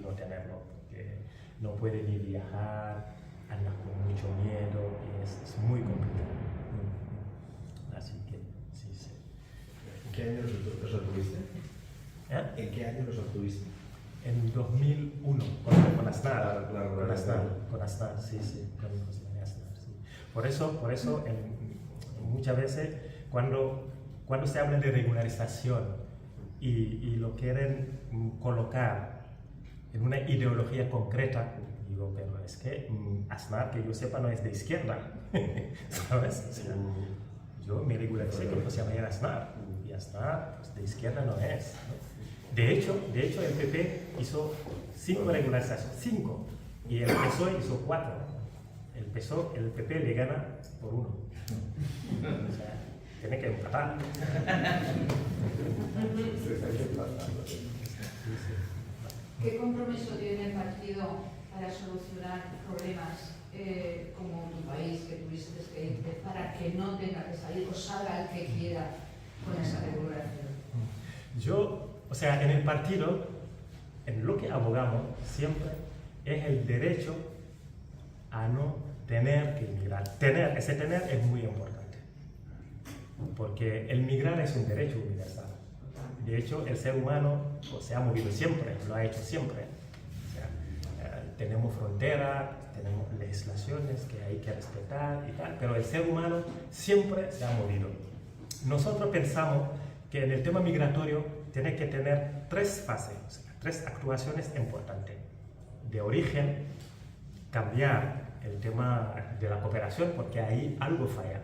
no tenerlo, porque no puede ni viajar, anda con mucho miedo y es muy complicado. Así que, sí. ¿En qué año los obtuviste? ¿Eh? ¿En qué año los obtuviste? En 2001, con Aznar. Con Aznar, sí, con José María Aznar, sí. Por eso muchas veces cuando se habla de regularización y lo quieren colocar en una ideología concreta, digo, pero es que Aznar, que yo sepa, no es de izquierda, ¿sabes? O sea, yo me regularicé con José María Aznar, y Aznar pues, de izquierda no es, ¿no? De hecho, el PP hizo 5 regularizaciones, 5, y el PSOE hizo 4. El PP le gana por 1. O sea, tiene que empatar. ¿Qué compromiso tiene el partido para solucionar problemas como tu país, que tuviste que irte, para que no tenga que salir o salga el que quiera con esa regulación? O sea, en el partido, en lo que abogamos siempre es el derecho a no tener que emigrar. Ese tener es muy importante, porque el migrar es un derecho universal. De hecho, el ser humano se ha movido siempre, lo ha hecho siempre. O sea, tenemos fronteras, tenemos legislaciones que hay que respetar y tal, pero el ser humano siempre se ha movido. Nosotros pensamos que en el tema migratorio tiene que tener 3 fases, o sea, 3 actuaciones importantes. De origen, cambiar el tema de la cooperación, porque ahí algo falla.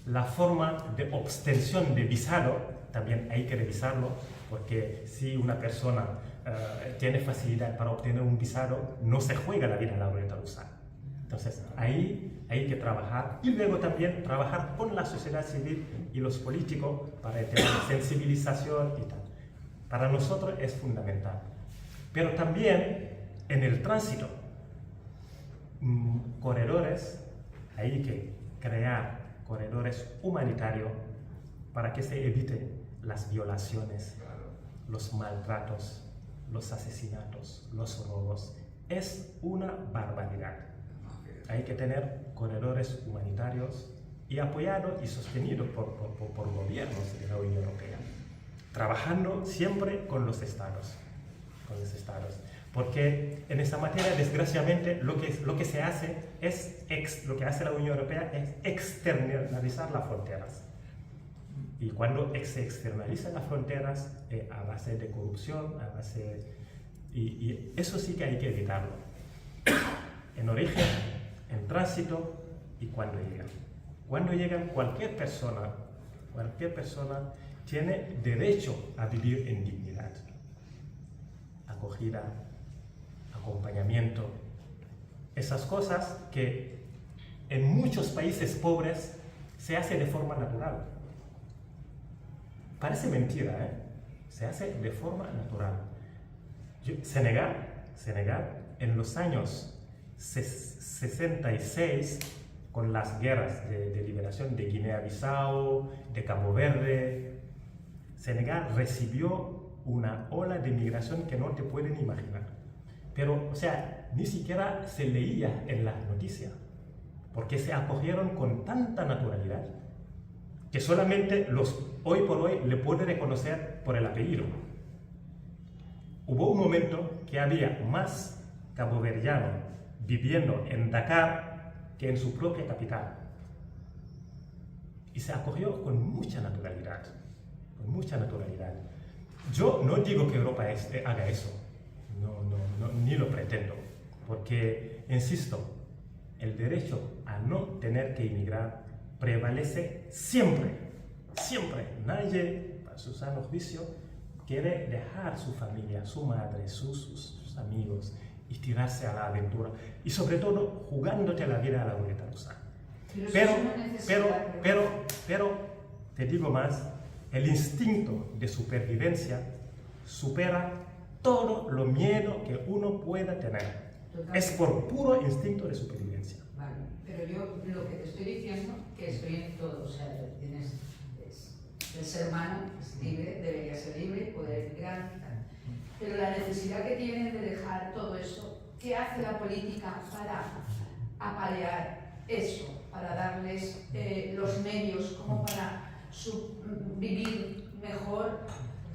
La forma de obtención de visado, también hay que revisarlo, porque si una persona tiene facilidad para obtener un visado, no se juega la vida en la ruleta rusa. Entonces, ahí hay que trabajar, y luego también trabajar con la sociedad civil y los políticos para el tema de sensibilización y tal. Para nosotros es fundamental. Pero también en el tránsito, corredores, hay que crear corredores humanitarios para que se eviten las violaciones, los maltratos, los asesinatos, los robos. Es una barbaridad. Hay que tener corredores humanitarios y apoyados y sostenidos por gobiernos de la Unión Europea, trabajando siempre con los estados. Porque en esa materia, desgraciadamente, lo que se hace lo que hace la Unión Europea es externalizar las fronteras. Y cuando se externalizan las fronteras, a base de corrupción, y eso sí que hay que evitarlo. En origen, en tránsito y cuando llegan. Cuando llegan, cualquier persona tiene derecho a vivir en dignidad, acogida, acompañamiento, esas cosas que en muchos países pobres se hace de forma natural. Parece mentira, ¿eh? Se hace de forma natural. Senegal, en los años 66, con las guerras de liberación de Guinea-Bissau, de Cabo Verde, Senegal recibió una ola de migración que no te pueden imaginar. Pero, o sea, ni siquiera se leía en las noticias, porque se acogieron con tanta naturalidad que solamente hoy por hoy le puede reconocer por el apellido. Hubo un momento que había más caboverdianos viviendo en Dakar que en su propia capital. Y se acogió con mucha naturalidad, Yo no digo que Europa haga eso, no, ni lo pretendo, porque, insisto, el derecho a no tener que emigrar prevalece siempre, siempre. Nadie, a su sano juicio, quiere dejar su familia, su madre, sus amigos y tirarse a la aventura. Y sobre todo, jugándote la vida a la ruleta rusa. Pero, te digo más, el instinto de supervivencia supera todo lo miedo que uno pueda tener. Totalmente. Es por puro instinto de supervivencia. Vale, pero yo lo que te estoy diciendo, que estoy en todo, o sea, el ser humano es libre, debería ser libre, poder emigrar y tal. Pero la necesidad que tienen de dejar todo eso, ¿qué hace la política para apalear eso? Para darles los medios como para vivir mejor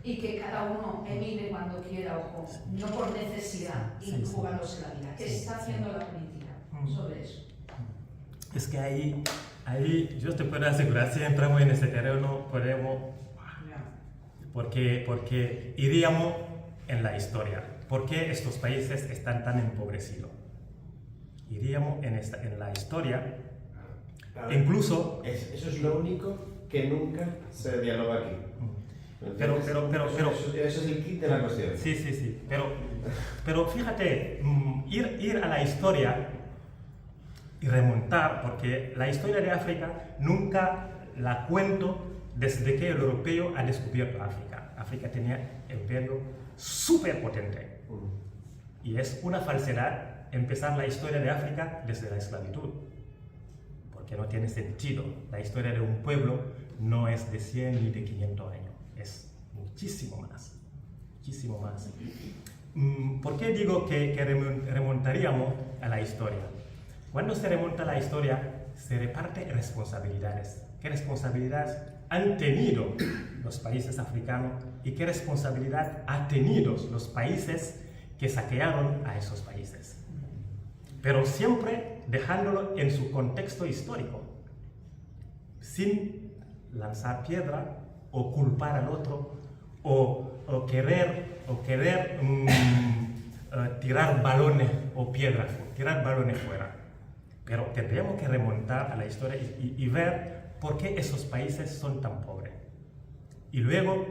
y que cada uno emigre cuando quiera, ojo, no por necesidad y jugándose la vida. ¿Qué está haciendo la política sobre eso? Es que ahí yo te puedo asegurar, si entramos en ese terreno, podemos, porque iríamos en la historia. ¿Por qué estos países están tan empobrecidos? Iríamos en la historia, incluso... Eso es lo único que nunca se dialoga aquí. Pero eso es el kit de la cuestión. Sí. Pero fíjate, ir a la historia y remontar, porque la historia de África nunca la cuento desde que el europeo ha descubierto África. África tenía un imperio súper potente. Y es una falsedad empezar la historia de África desde la esclavitud, porque no tiene sentido. La historia de un pueblo no es de 100 ni de 500 años, es muchísimo más, muchísimo más. ¿Por qué digo que remontaríamos a la historia? Cuando se remonta a la historia, se reparte responsabilidades. ¿Qué responsabilidades han tenido los países africanos y qué responsabilidad han tenido los países que saquearon a esos países? Pero siempre dejándolo en su contexto histórico, sin lanzar piedra o culpar al otro o querer tirar balones o piedras, tirar balones fuera. Pero tendríamos que remontar a la historia y ver por qué esos países son tan pobres. Y luego,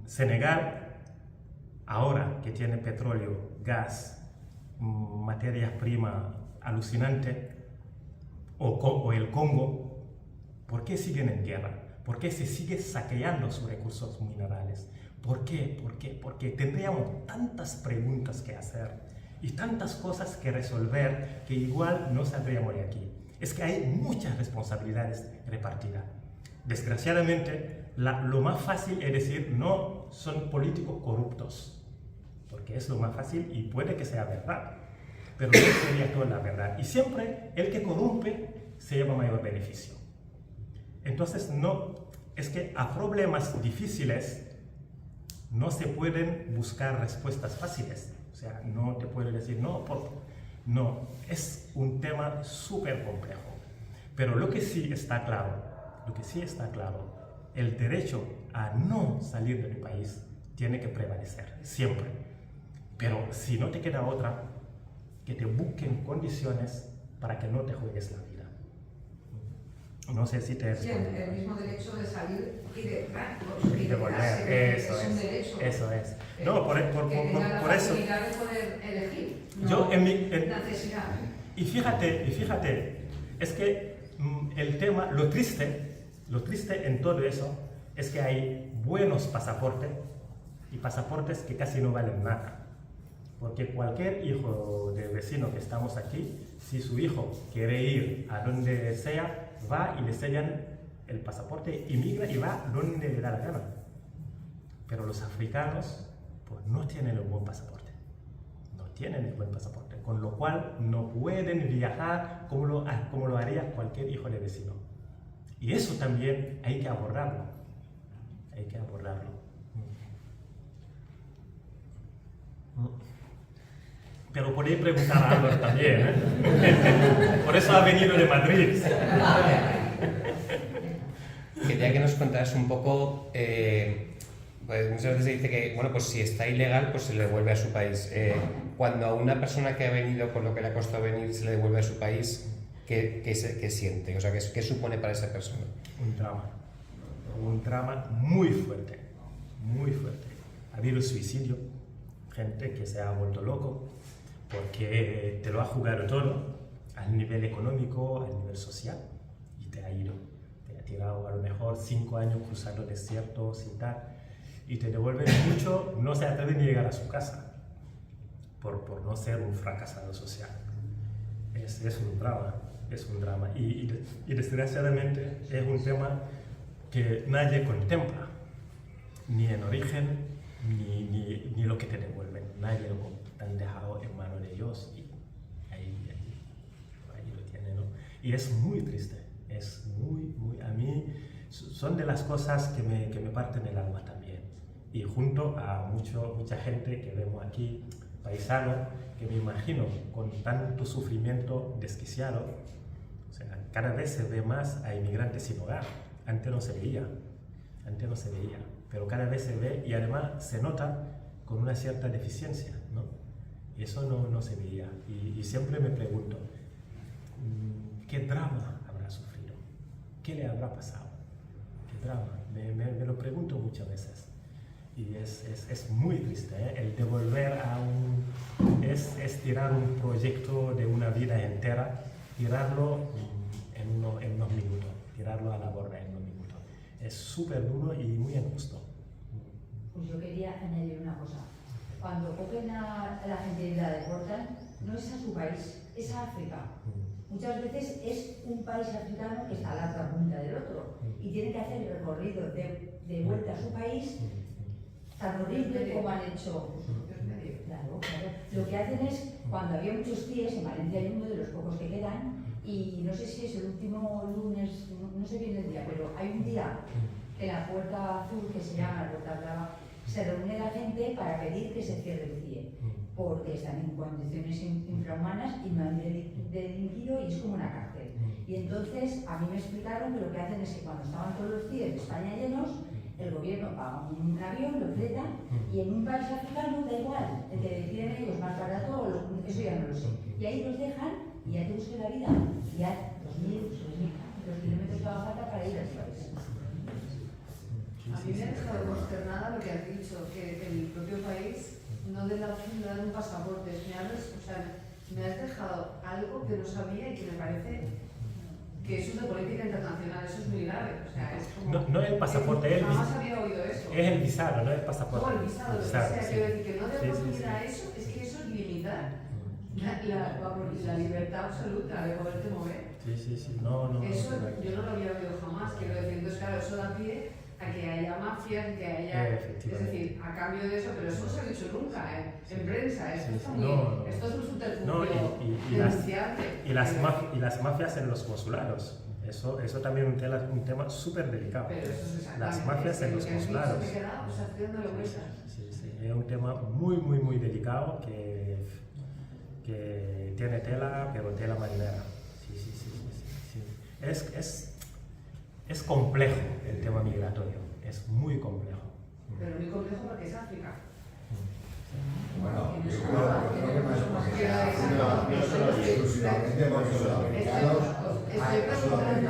Senegal, ahora que tiene petróleo, gas, materias primas alucinantes, o el Congo, ¿por qué siguen en guerra? ¿Por qué se sigue saqueando sus recursos minerales? ¿Por qué? Porque tendríamos tantas preguntas que hacer y tantas cosas que resolver que igual no saldríamos de aquí. Es que hay muchas responsabilidades repartidas. Desgraciadamente, lo más fácil es decir, no, son políticos corruptos, porque es lo más fácil y puede que sea verdad, pero no sería toda la verdad. Y siempre el que corrompe se lleva mayor beneficio. Entonces, es que a problemas difíciles no se pueden buscar respuestas fáciles. O sea, no te puedo decir, no, es un tema súper complejo. Pero lo que sí está claro, el derecho a no salir del país tiene que prevalecer, siempre. Pero si no te queda otra, que te busquen condiciones para que no te juegues la vida. No sé si te... Sí, el mismo derecho de salir y de volver, eso es un derecho. Eso es. No, por eso... Que tenga la posibilidad de poder elegir, no yo necesidad. Y fíjate, es que el tema, lo triste en todo eso es que hay buenos pasaportes y pasaportes que casi no valen nada. Porque cualquier hijo de vecino que estamos aquí, si su hijo quiere ir a donde sea, va y le sellan el pasaporte, inmigra y va donde le da la gana. Pero los africanos pues no tienen el buen pasaporte. No tienen el buen pasaporte, con lo cual no pueden viajar como lo haría cualquier hijo de vecino. Y eso también hay que abordarlo. Pero podéis preguntar a Álvaro también, ¿eh? Por eso ha venido de Madrid. Quería que nos contaras un poco, pues muchas veces se dice que, bueno, pues si está ilegal, pues se le devuelve a su país. cuando a una persona que ha venido con lo que le ha costado venir se le devuelve a su país, ¿qué siente? O sea, ¿qué supone para esa persona? Un drama muy fuerte, muy fuerte. Ha habido suicidio, gente que se ha vuelto loco porque te lo ha jugado todo, al nivel económico, al nivel social, y te ha ido. Te ha tirado a lo mejor 5 años cruzando desiertos y tal, y te devuelven mucho, no se atreven ni a llegar a su casa por no ser un fracasado social. Es un drama, es un drama. Y desgraciadamente es un tema que nadie contempla, ni en origen, ni lo que te devuelven. Nadie lo te han dejado en manos de Dios y ahí lo tienen, ¿no? Y es muy triste, es muy, a mí son de las cosas que me parten el alma también. Y junto a mucha gente que vemos aquí, paisano, que me imagino con tanto sufrimiento desquiciado, o sea, cada vez se ve más a inmigrantes sin hogar. Antes no se veía, pero cada vez se ve y además se nota con una cierta deficiencia, ¿no? Y eso no se veía. Y siempre me pregunto, ¿qué drama habrá sufrido? ¿Qué le habrá pasado? ¿Qué drama? Me lo pregunto muchas veces. Y es muy triste, ¿eh? El devolver es tirar un proyecto de una vida entera, tirarlo en unos minutos, tirarlo a la borda en unos minutos. Es súper duro y muy injusto. Pues yo quería añadir una cosa. Cuando cogen a la gente y la deportan, no es a su país, es a África. Muchas veces es un país africano que está a la otra punta del otro y tiene que hacer el recorrido de vuelta a su país tan horrible como han hecho. Claro. Lo que hacen es, cuando había muchos CIEs, en Valencia hay uno de los pocos que quedan, y no sé si es el último lunes, no sé bien el día, pero hay un día en la Puerta Azul, que se llama la Puerta Brava, se reúne la gente para pedir que se cierre el CIE, porque están en condiciones infrahumanas y no han delinquido y es como una cárcel. Y entonces a mí me explicaron que lo que hacen es que cuando estaban todos los CIE de España llenos, el gobierno paga un avión, lo fleta, y en un país africano da igual, el que deciden ellos más barato, eso ya no lo sé. Y ahí los dejan y ya te buscan la vida, y ya 2.000, 3.000 kilómetros que haga falta para ir a su país. A mí me ha dejado consternada lo que has dicho, que en mi propio país no den la opción de dar un pasaporte. Me has dejado algo que no sabía y que me parece que eso es de política internacional, eso es muy grave. O sea, es como, no el pasaporte, jamás había oído eso. Es el visado, no el pasaporte. No, el visado, o sea, sí. quiero decir que no dé oportunidad a eso, es que eso es limitar la libertad absoluta de poderte mover. Sí, no. Eso yo no lo había oído jamás, quiero decir. Entonces, claro, eso da pie a que haya mafias, que haya... Es decir, a cambio de eso, pero eso no se ha dicho nunca en prensa, esto está muy... Esto es un subterfugio denunciante. Y las mafias en los consulados, eso también es un tema súper delicado. Pero eso es las mafias en los consulados. Me he quedado, pues, haciéndole vueltas. Sí, es un tema muy delicado que tiene tela, pero tela marinera. Sí. Es complejo el tema migratorio, es muy complejo. Pero muy complejo porque es África. Bueno, yo creo que no es porque no solo exclusivamente por los africanos, hay solamente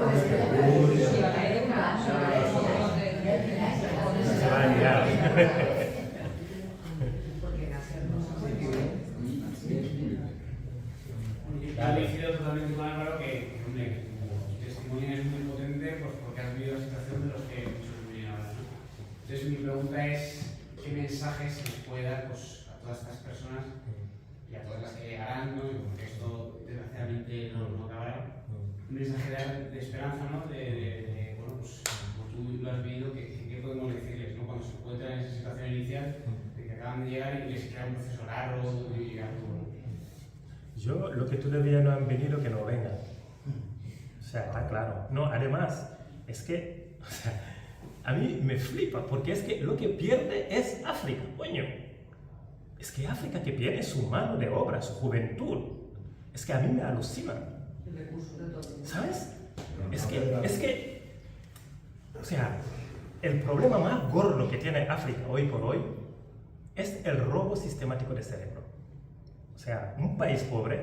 Se va a liar. Coincido totalmente con Álvaro que tu testimonio es muy potente, pues porque has vivido la situación de los que viven ahora, ¿no? Entonces mi pregunta es, ¿qué mensajes se les puede dar, pues, a todas estas personas y a todas las que llegarán, ¿no? Y porque esto desgraciadamente no acabará? Un mensaje de esperanza, ¿no? Bueno, pues como tú lo has vivido, ¿qué podemos decirles, ¿no? Cuando se encuentran en esa situación inicial de que acaban de llegar y les queda un proceso largo y algo, ¿no? Yo, lo que todavía no han venido, que no vengan. O sea, está claro. No, además, es que, o sea, a mí me flipa, porque es que lo que pierde es África, coño. Es que África que pierde su mano de obra, su juventud. Es que a mí me alucina. ¿Sabes? Es que, o sea, el problema más gordo que tiene África hoy por hoy es el robo sistemático de cerebro. O sea, un país pobre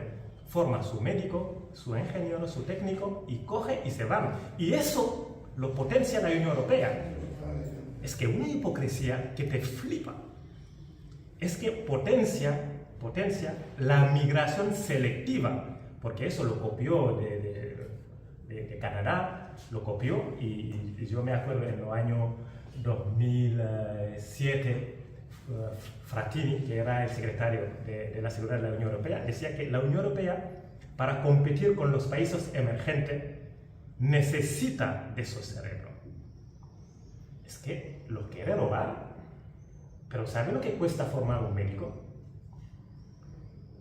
forma su médico, su ingeniero, su técnico y coge y se van. Y eso lo potencia la Unión Europea. Es que una hipocresía que te flipa. Es que potencia la migración selectiva, porque eso lo copió de Canadá, lo copió y yo me acuerdo en el año 2007, Frattini, que era el secretario de la Seguridad de la Unión Europea, decía que la Unión Europea, para competir con los países emergentes, necesita de su cerebro. Es que lo quiere robar. Pero ¿sabe lo que cuesta formar un médico?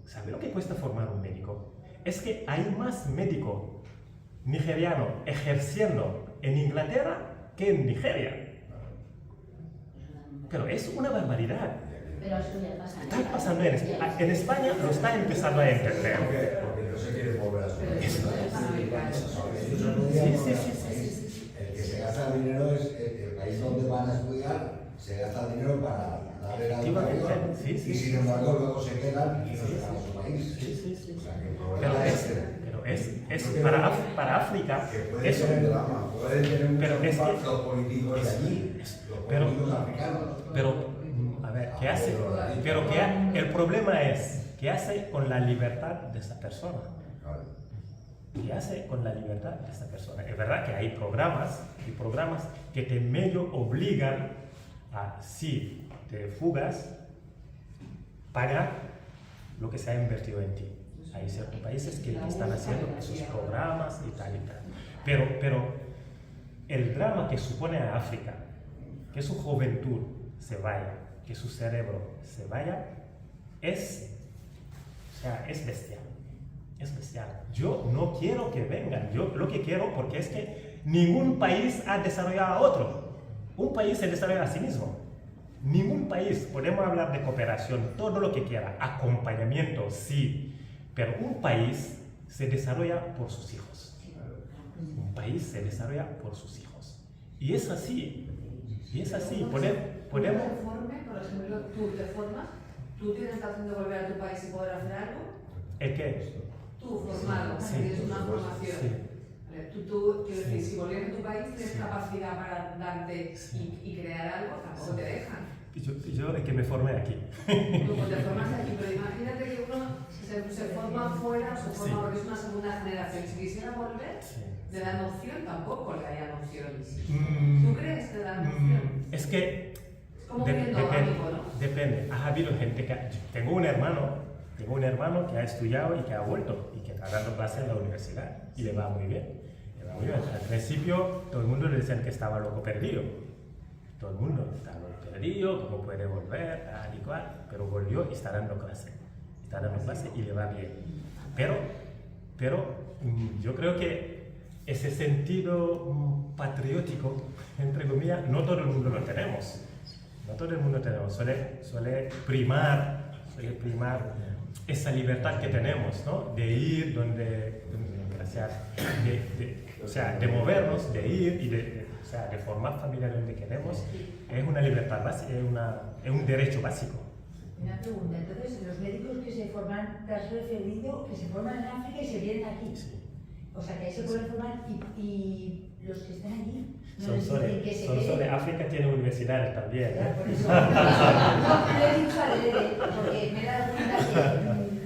¿Sabe lo que cuesta formar un médico? Es que hay más médicos nigerianos ejerciendo en Inglaterra que en Nigeria. Pero es una barbaridad. Pero eso ya pasa. Está pasando en España. En España lo está empezando a entender. Porque no se quiere volver a subir. Sí. El que se gasta el dinero es el país donde van a estudiar, se gasta el dinero para darle la educación y sin embargo luego se quedan y no se van a su país. O sea, que el problema Pero es para África. que puede ser el drama, puede tener un impacto político de allí, los políticos africanos. Pero, a ver, ¿qué hace? El problema es, ¿qué hace con la libertad de esa persona? ¿Qué hace con la libertad de esa persona? Es verdad que hay programas que te medio obligan a, si te fugas, pagar lo que se ha invertido en ti. Hay ciertos países que están haciendo esos programas y tal y tal. Pero el drama que supone a África, que su juventud se vaya, que su cerebro se vaya, es bestial. Es bestial. Yo no quiero que vengan. Yo lo que quiero, porque es que ningún país ha desarrollado a otro. Un país se desarrolla a sí mismo. Ningún país. Podemos hablar de cooperación, todo lo que quiera. Acompañamiento, sí. Pero un país se desarrolla por sus hijos. Un país se desarrolla por sus hijos. Y es así. Y es así. Podemos... Por ejemplo, tú te formas, tú tienes la opción de volver a tu país y poder hacer algo. ¿El qué? Tú formado, Sí. tienes una formación. Sí. Tú quiero decir, si volvieras a tu país, tienes capacidad para darte y crear algo, tampoco te dejan. Yo es que me formé aquí. Tú te formas aquí, pero imagínate que uno se forma fuera, se forma porque es una segunda generación. Si quisiera volver, le dan opción, tampoco le hayan opción. ¿Tú crees que le dan opción? Es que Como viendo amigo, ¿no? depende. Ha habido gente que... Tengo un hermano que ha estudiado y que ha vuelto y que está dando clase en la universidad y le va muy bien. Al principio todo el mundo le decían que estaba loco perdido. Todo el mundo está loco perdido, cómo puede volver, tal y cual. Pero volvió y está dando clase. Está dando clase y le va bien. Pero yo creo que ese sentido patriótico, entre comillas, no todo el mundo lo tenemos. No todo el mundo tenemos. Suele primar esa libertad que tenemos, ¿no? De ir donde gracias, de movernos, de ir y de formar familia donde queremos, es una libertad básica, es un derecho básico. Una pregunta, entonces, los médicos que se forman, te has referido, que se forman en África y se vienen aquí. Sí. O sea, que ahí se pueden formar y los que están allí no Son les dicen que se queden. sobre África tiene universidades también. Ya, por eso. No he dicho adrede, porque me he dado cuenta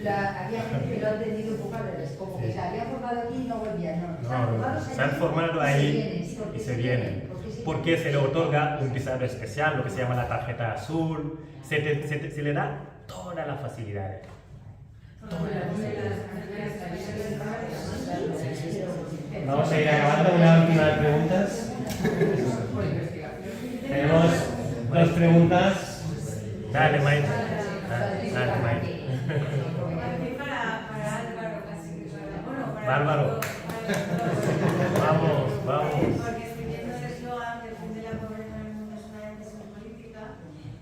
que había gente que lo ha entendido un poco al revés, como que se había formado aquí y no volvían. No, se han formado ahí y se vienen. Porque se le otorga un visado especial, lo que se llama la tarjeta azul, se le da todas las facilidades. Vamos a ir acabando unas últimas preguntas. Tenemos dos preguntas. Dale, Mike. Dale, Mike. Para Bárbaro. Vamos. Porque escribiendo el eslogan defiende la pobreza en el mundo solamente sin política,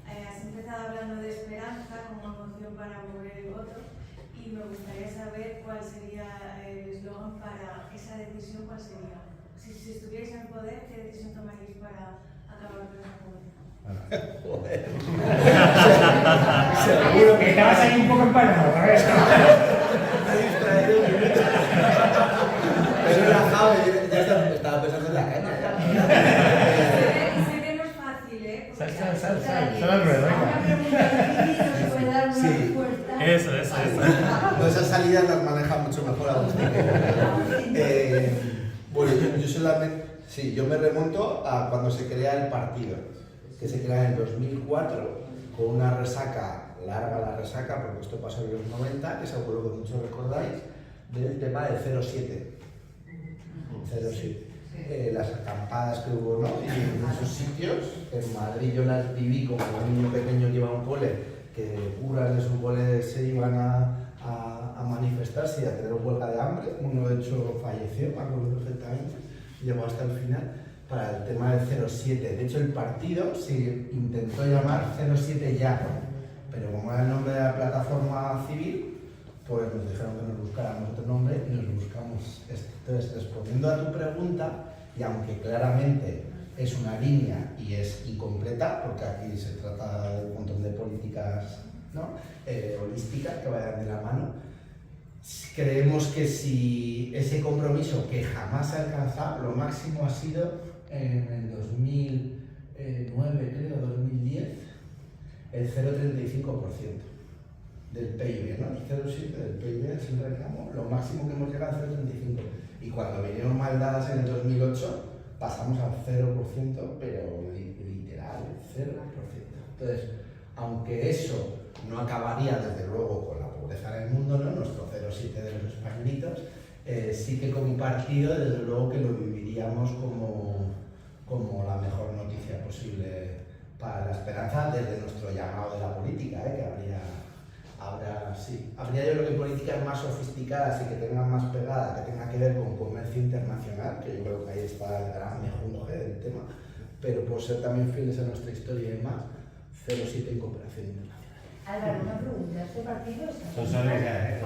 has empezado hablando de esperanza como emoción para mover el voto y me gustaría saber cuál sería el eslogan para esa decisión, cuál sería. Si estuvierais en el poder, ¿qué decisión tomaríais para acabar con esa pobreza? Joder. Seguro que estabas ahí un poco empanado, ¿sabes? Pero relajado, ya estaba pensando en la caña. Sé que no es fácil, ¿eh? Sal al ruedo, Una pregunta difícil, no se puede dar una Sí. respuesta. Eso. No, esas salidas las maneja mucho mejor Agustín. Bueno, yo solamente, sí, yo me remonto a cuando se crea el partido, que se crea en el 2004 con una resaca, larga la resaca, porque esto pasó en los 90, que seguro que muchos recordáis, del tema del 07. 07. Las acampadas que hubo, ¿no? Y en muchos sitios, en Madrid yo las viví como un niño pequeño que iba a un cole, que curas de su cole se iban a manifestarse y a tener huelga de hambre. Uno de hecho falleció, me acuerdo perfectamente, llegó hasta el final para el tema del 07. De hecho el partido se intentó llamar 07 ya, pero como era el nombre de la plataforma civil, pues nos dijeron que nos buscáramos otro nombre y nos buscamos este. Entonces, respondiendo a tu pregunta, y aunque claramente es una línea y es incompleta, porque aquí se trata de un montón de políticas, ¿no? Holísticas que vayan de la mano, creemos que si ese compromiso que jamás se ha alcanzado, lo máximo ha sido en el 2009, creo, 2010, el 0,35% del PIB, ¿no? El 0,7% del PIB es el reclamo, lo máximo que hemos llegado es 0,35%. Y cuando vinieron mal dadas en el 2008, pasamos al 0%, pero literal, 0%. Entonces, aunque eso no acabaría desde luego con la pobreza en el mundo, ¿no? Nuestro 0,7 de los españolitos, sí que como partido desde luego que lo viviríamos como la mejor noticia posible para la esperanza desde nuestro llamado de la política, que habría yo creo que políticas más sofisticadas y que tengan más pegada, que tenga que ver con comercio internacional, que yo creo que ahí está el gran mejunje del tema, pero por ser también fieles a nuestra historia y demás, 0,7 en cooperación internacional. Álvaro, una pregunta. ¿Este partido es católico? Son soles ya, ¿Este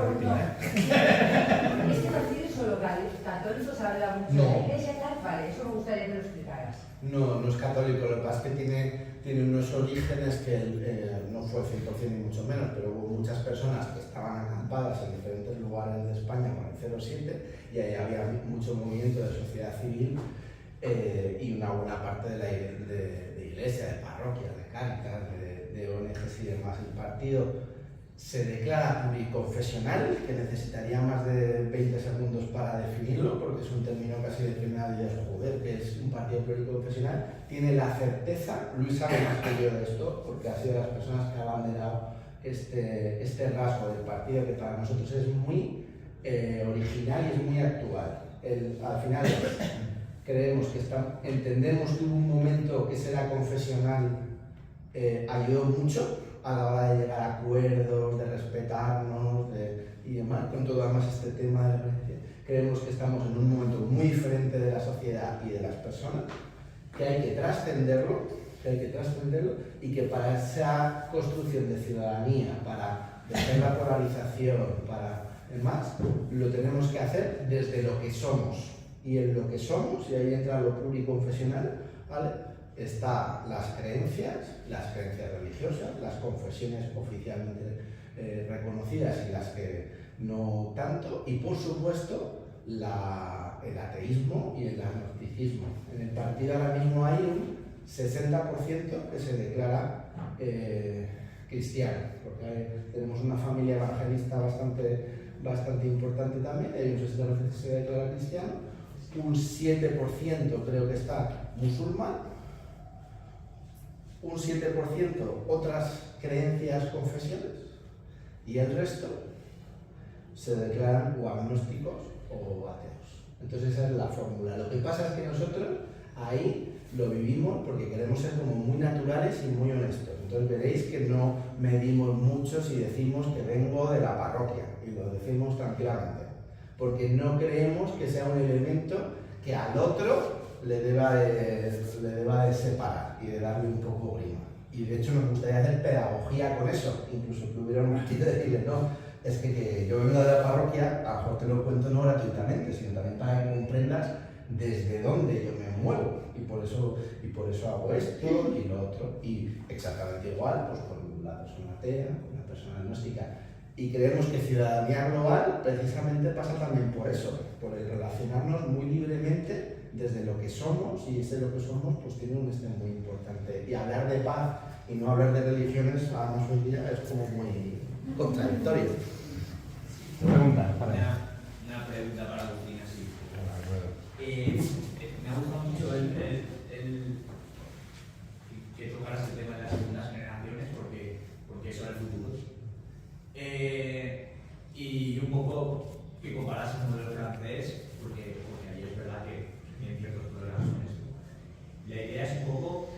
partido es solo católico? ¿Se habla mucho de la iglesia y tal? Vale, eso me gustaría que lo explicaras. No, no es católico, lo que pasa es que tiene unos orígenes que no fue 100% ni mucho menos, pero hubo muchas personas que estaban acampadas en diferentes lugares de España con el 07 y ahí había mucho movimiento de sociedad civil y una buena parte de iglesia, de parroquias, de Cáritas, de ONGs y demás. El partido se declara pluriconfesional, que necesitaría más de 20 segundos para definirlo, porque es un término casi de primera de joder, que es un partido pluriconfesional. Tiene la certeza, Luis sabe más que yo de esto, porque ha sido de las personas que ha abanderado este rasgo del partido, que para nosotros es muy original y es muy actual. Al final creemos que entendemos que hubo un momento que ser confesional ayudó mucho a la hora de llegar a acuerdos, de respetarnos y demás, con todo además este tema de la violencia. Creemos que estamos en un momento muy diferente de la sociedad y de las personas, que hay que trascenderlo y que para esa construcción de ciudadanía, para dejar la polarización, para demás, lo tenemos que hacer desde lo que somos. Y en lo que somos, y ahí entra lo pluriconfesional, ¿vale? Está las creencias religiosas, las confesiones oficialmente reconocidas y las que no tanto, y por supuesto el ateísmo y el agnosticismo. En el partido ahora mismo hay un 60% que se declara cristiano, porque tenemos una familia evangelista bastante importante también, hay un 60% que se declara cristiano, un 7% creo que está musulmán, un 7% otras creencias, confesiones, y el resto se declaran o agnósticos o ateos. Entonces esa es la fórmula. Lo que pasa es que nosotros ahí lo vivimos porque queremos ser como muy naturales y muy honestos. Entonces veréis que no medimos mucho si decimos que vengo de la parroquia, y lo decimos tranquilamente, porque no creemos que sea un elemento que al otro le deba de separar y de darle un poco grima. Y de hecho nos gustaría hacer pedagogía con eso, incluso que hubiera un sitio de decirle, no, es que yo vengo de la parroquia, a lo mejor te lo cuento no gratuitamente, sino también para que comprendas desde dónde yo me muevo, y por eso hago esto y lo otro, y exactamente igual pues con la persona atea, con la persona agnóstica. Y creemos que ciudadanía global precisamente pasa también por eso, por el relacionarnos muy libremente desde lo que somos, y ese lo que somos pues tiene un este muy importante. Y hablar de paz y no hablar de religiones, además hoy día es como muy contradictorio. Pregunta, una pregunta para Agustín, así. Me ha gustado mucho que tocaras el tema de las segundas generaciones, porque eso era el futuro. Y un poco que comparas el modelo francés, porque ahí es verdad que tienen ciertos problemas con esto. La idea es un poco,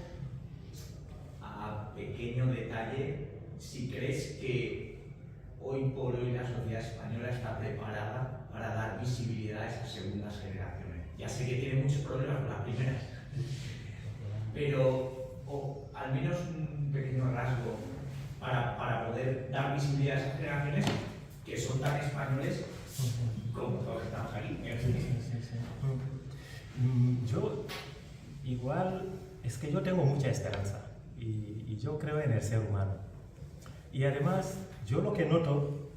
a pequeño detalle, si crees que hoy por hoy la sociedad española está preparada para dar visibilidad a esas segundas generaciones. Ya sé que tiene muchos problemas con las primeras, pero o al menos un pequeño rasgo para poder dar visibilidad a esas generaciones que son tan españoles como todos estamos aquí. Yo igual, es que yo tengo mucha esperanza y yo creo en el ser humano. Y además, yo lo que noto,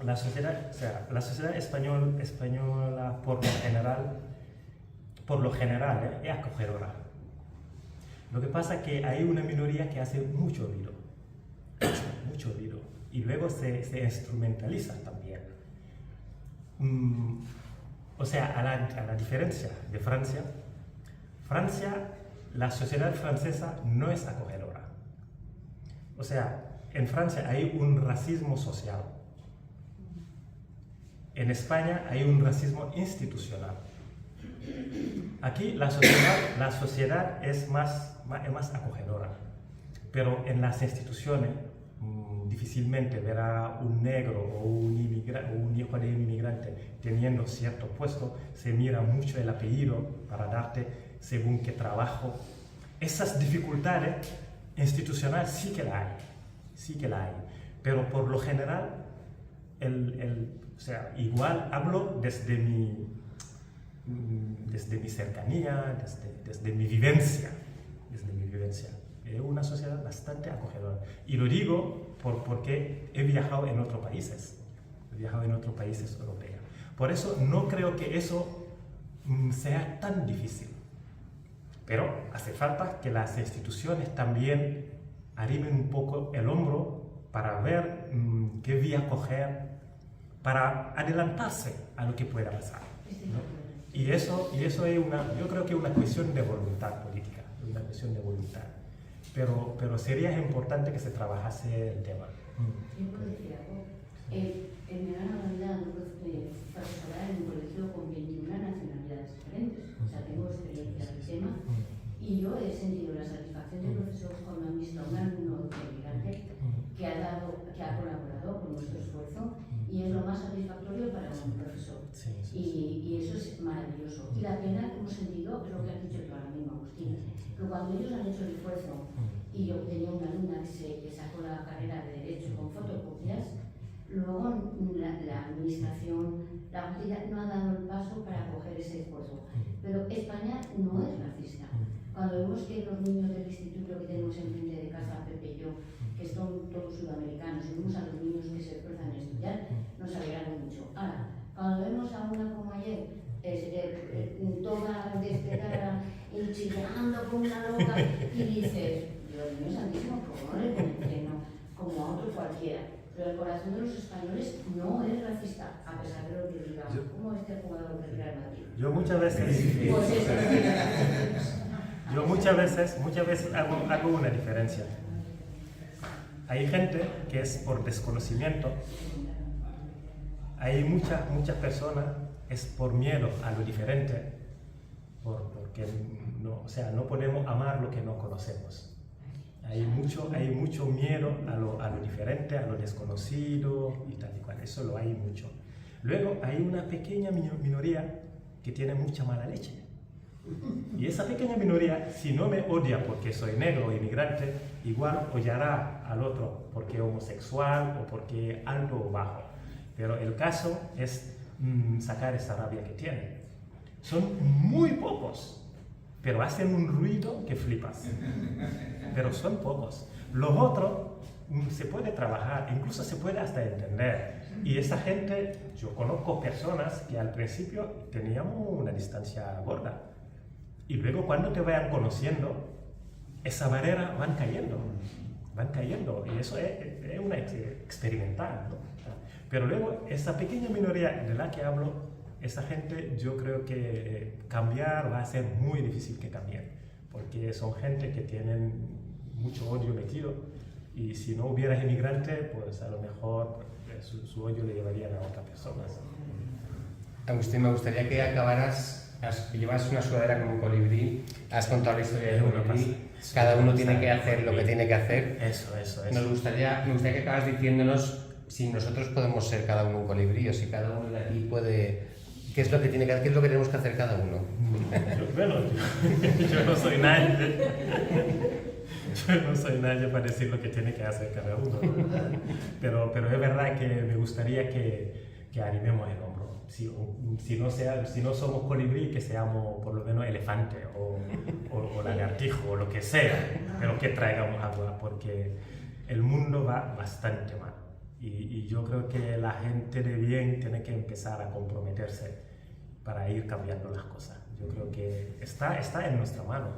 la sociedad española por lo general es acogedora. Lo que pasa es que hay una minoría que hace mucho ruido, y luego se instrumentaliza también. O sea, a la diferencia de Francia, la sociedad francesa no es acogedora. O sea, en Francia hay un racismo social. En España hay un racismo institucional. Aquí la sociedad es más acogedora, pero en las instituciones difícilmente verá un negro o un hijo de inmigrante teniendo cierto puesto. Se mira mucho el apellido para darte según qué trabajo. Esas dificultades institucionales sí que la hay, pero por lo general, o sea, igual hablo desde mi cercanía, desde mi vivencia. Es una sociedad bastante acogedora. Y lo digo porque he viajado en otros países. Europeos. Por eso no creo que eso sea tan difícil. Pero hace falta que las instituciones también arrimen un poco el hombro para ver qué vía coger, para adelantarse a lo que pueda pasar, ¿no? Y eso es yo creo que es una cuestión de voluntad política, pero sería importante que se trabajase el tema. Yo puedo decir algo. En Milán Navidad, profesorada en un colegio con 21 nacionalidades diferentes, o sea, tengo experiencia en el tema, y yo he sentido la satisfacción de profesores cuando han visto a un alumno inmigrante que ha colaborado con nuestro esfuerzo, y es lo más satisfactorio para un profesor. Y eso es maravilloso. Y la pena que hemos sentido es lo que has dicho tú ahora mismo, Agustín, que cuando ellos han hecho el esfuerzo, y yo tenía una alumna que sacó la carrera de Derecho con fotocopias, luego la administración, la justicia no ha dado el paso para coger ese esfuerzo. Pero España no es racista. Cuando vemos que los niños del instituto que tenemos enfrente de casa, Pepe y yo, que son todos sudamericanos, y vemos a los niños que se esfuerzan en estudiar, nos alegramos mucho. Ahora, cuando vemos a una como ayer, toda despegada y chillando como una loca, y dices, Dios mío santísimo, ¿cómo no le conviene, como a otro cualquiera? Pero el corazón de los españoles no es racista, a pesar de lo que diga, como este jugador del Real Madrid. Yo muchas veces hago una diferencia. Hay gente que es por desconocimiento, hay muchas personas es por miedo a lo diferente, porque no podemos amar lo que no conocemos. Hay mucho miedo a lo diferente, a lo desconocido y tal y cual. Eso lo hay mucho. Luego hay una pequeña minoría que tiene mucha mala leche. Y esa pequeña minoría, si no me odia porque soy negro o inmigrante, igual odiará al otro porque es homosexual o porque alto o bajo. Pero el caso es sacar esa rabia que tiene. son muy pocos, pero hacen un ruido que flipas. Pero son pocos. Los otros se puede trabajar, incluso se puede hasta entender. Y esa gente, yo conozco personas que al principio teníamos una distancia gorda. Y luego cuando te vayan conociendo, esa barrera van cayendo. Y eso es una experimental, ¿no? Pero luego, esa pequeña minoría de la que hablo, esa gente, yo creo que cambiar va a ser muy difícil que cambien, porque son gente que tienen mucho odio metido, y si no hubiera inmigrante, pues a lo mejor su odio le llevarían a otras personas. Agustín, me gustaría que acabaras, llevas una sudadera como un colibrí, has contado la historia del colibrí, cada uno tiene que hacer lo que tiene que hacer. Eso. Me gustaría que acabas diciéndonos si nosotros podemos ser cada uno un colibrí, o si cada uno de aquí puede... ¿Qué es lo que tenemos que hacer cada uno? Bueno, yo no soy nadie. Yo no soy nadie para decir lo que tiene que hacer cada uno. Pero es verdad que me gustaría que animemos el hombro. Si no somos colibrí, que seamos por lo menos elefante o lagartijo o lo que sea, pero que traigamos agua, porque el mundo va bastante mal. Y yo creo que la gente de bien tiene que empezar a comprometerse para ir cambiando las cosas. Yo creo que está en nuestra mano,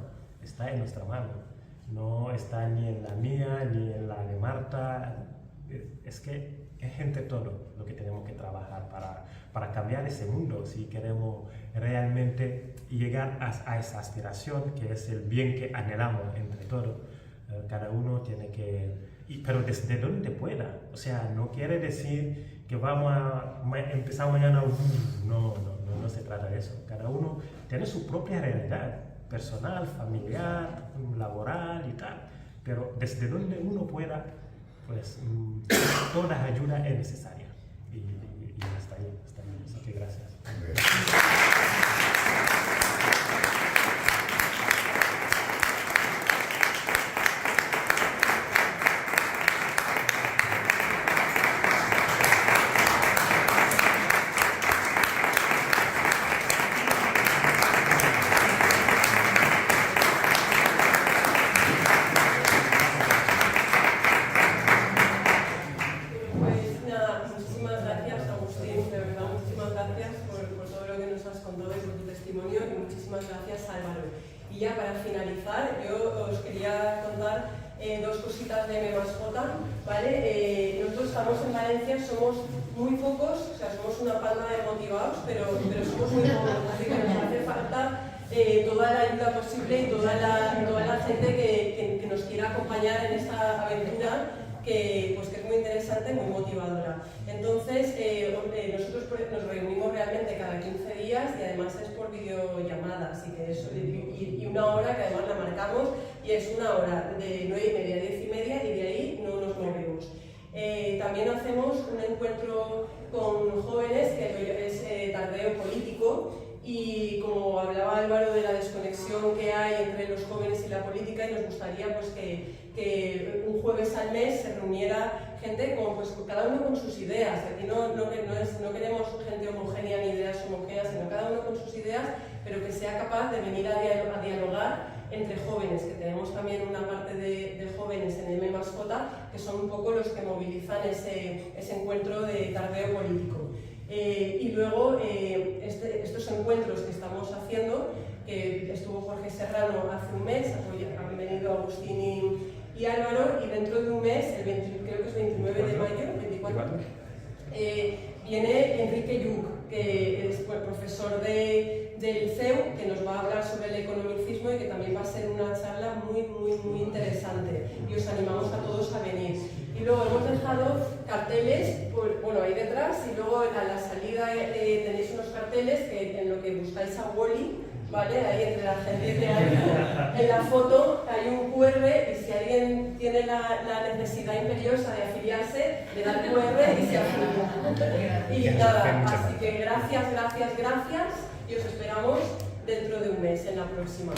no está ni en la mía ni en la de Marta. Es que es entre todos lo que tenemos que trabajar para cambiar ese mundo, si queremos realmente llegar a esa aspiración que es el bien que anhelamos entre todos. Cada uno tiene que... pero desde donde pueda. O sea, no quiere decir que vamos a empezar mañana... No se trata de eso. Cada uno tiene su propia realidad, personal, familiar, laboral y tal. Pero desde donde uno pueda, pues toda ayuda es necesaria. Y hasta ahí. Así que gracias. Y ya para finalizar, yo os quería contar dos cositas de M+J, ¿vale? Nosotros estamos en Valencia, somos muy pocos, o sea, somos una panda de motivados, pero somos muy pocos, así que nos hace falta toda la ayuda posible y toda la gente que nos quiera acompañar en esta aventura, que es muy interesante, muy motivadora. Entonces, nosotros nos reunimos realmente cada 15 días y además es por videollamada, así que y una hora que además la marcamos, y es una hora de 9:30 a 10:30 y de ahí no nos movemos. También hacemos un encuentro con jóvenes que es tardeo político, y como hablaba Álvaro de la desconexión que hay entre los jóvenes y la política, y nos gustaría pues que un jueves al mes se reuniera gente cada uno con sus ideas. Aquí no queremos gente homogénea ni ideas homogéneas, sino cada uno con sus ideas, pero que sea capaz de venir a dialogar entre jóvenes, que tenemos también una parte de jóvenes en M+J que son un poco los que movilizan ese encuentro de tardeo político. Y luego estos encuentros que estamos haciendo, que estuvo Jorge Serrano hace un mes, han venido Agustín y Álvaro, y dentro de un mes, creo que es 29 de mayo, 24, viene Enrique Lluc, que es profesor del CEU, que nos va a hablar sobre el economicismo y que también va a ser una charla muy interesante, y os animamos a todos a venir. Y luego hemos dejado carteles, ahí detrás, y luego a la salida tenéis unos carteles que en lo que buscáis a Wally, ¿vale? Ahí entre la gente que hay en la foto hay un QR, y si alguien tiene la necesidad imperiosa de afiliarse, le da el QR y se afilia. Y nada, así que gracias, y os esperamos dentro de un mes en la próxima.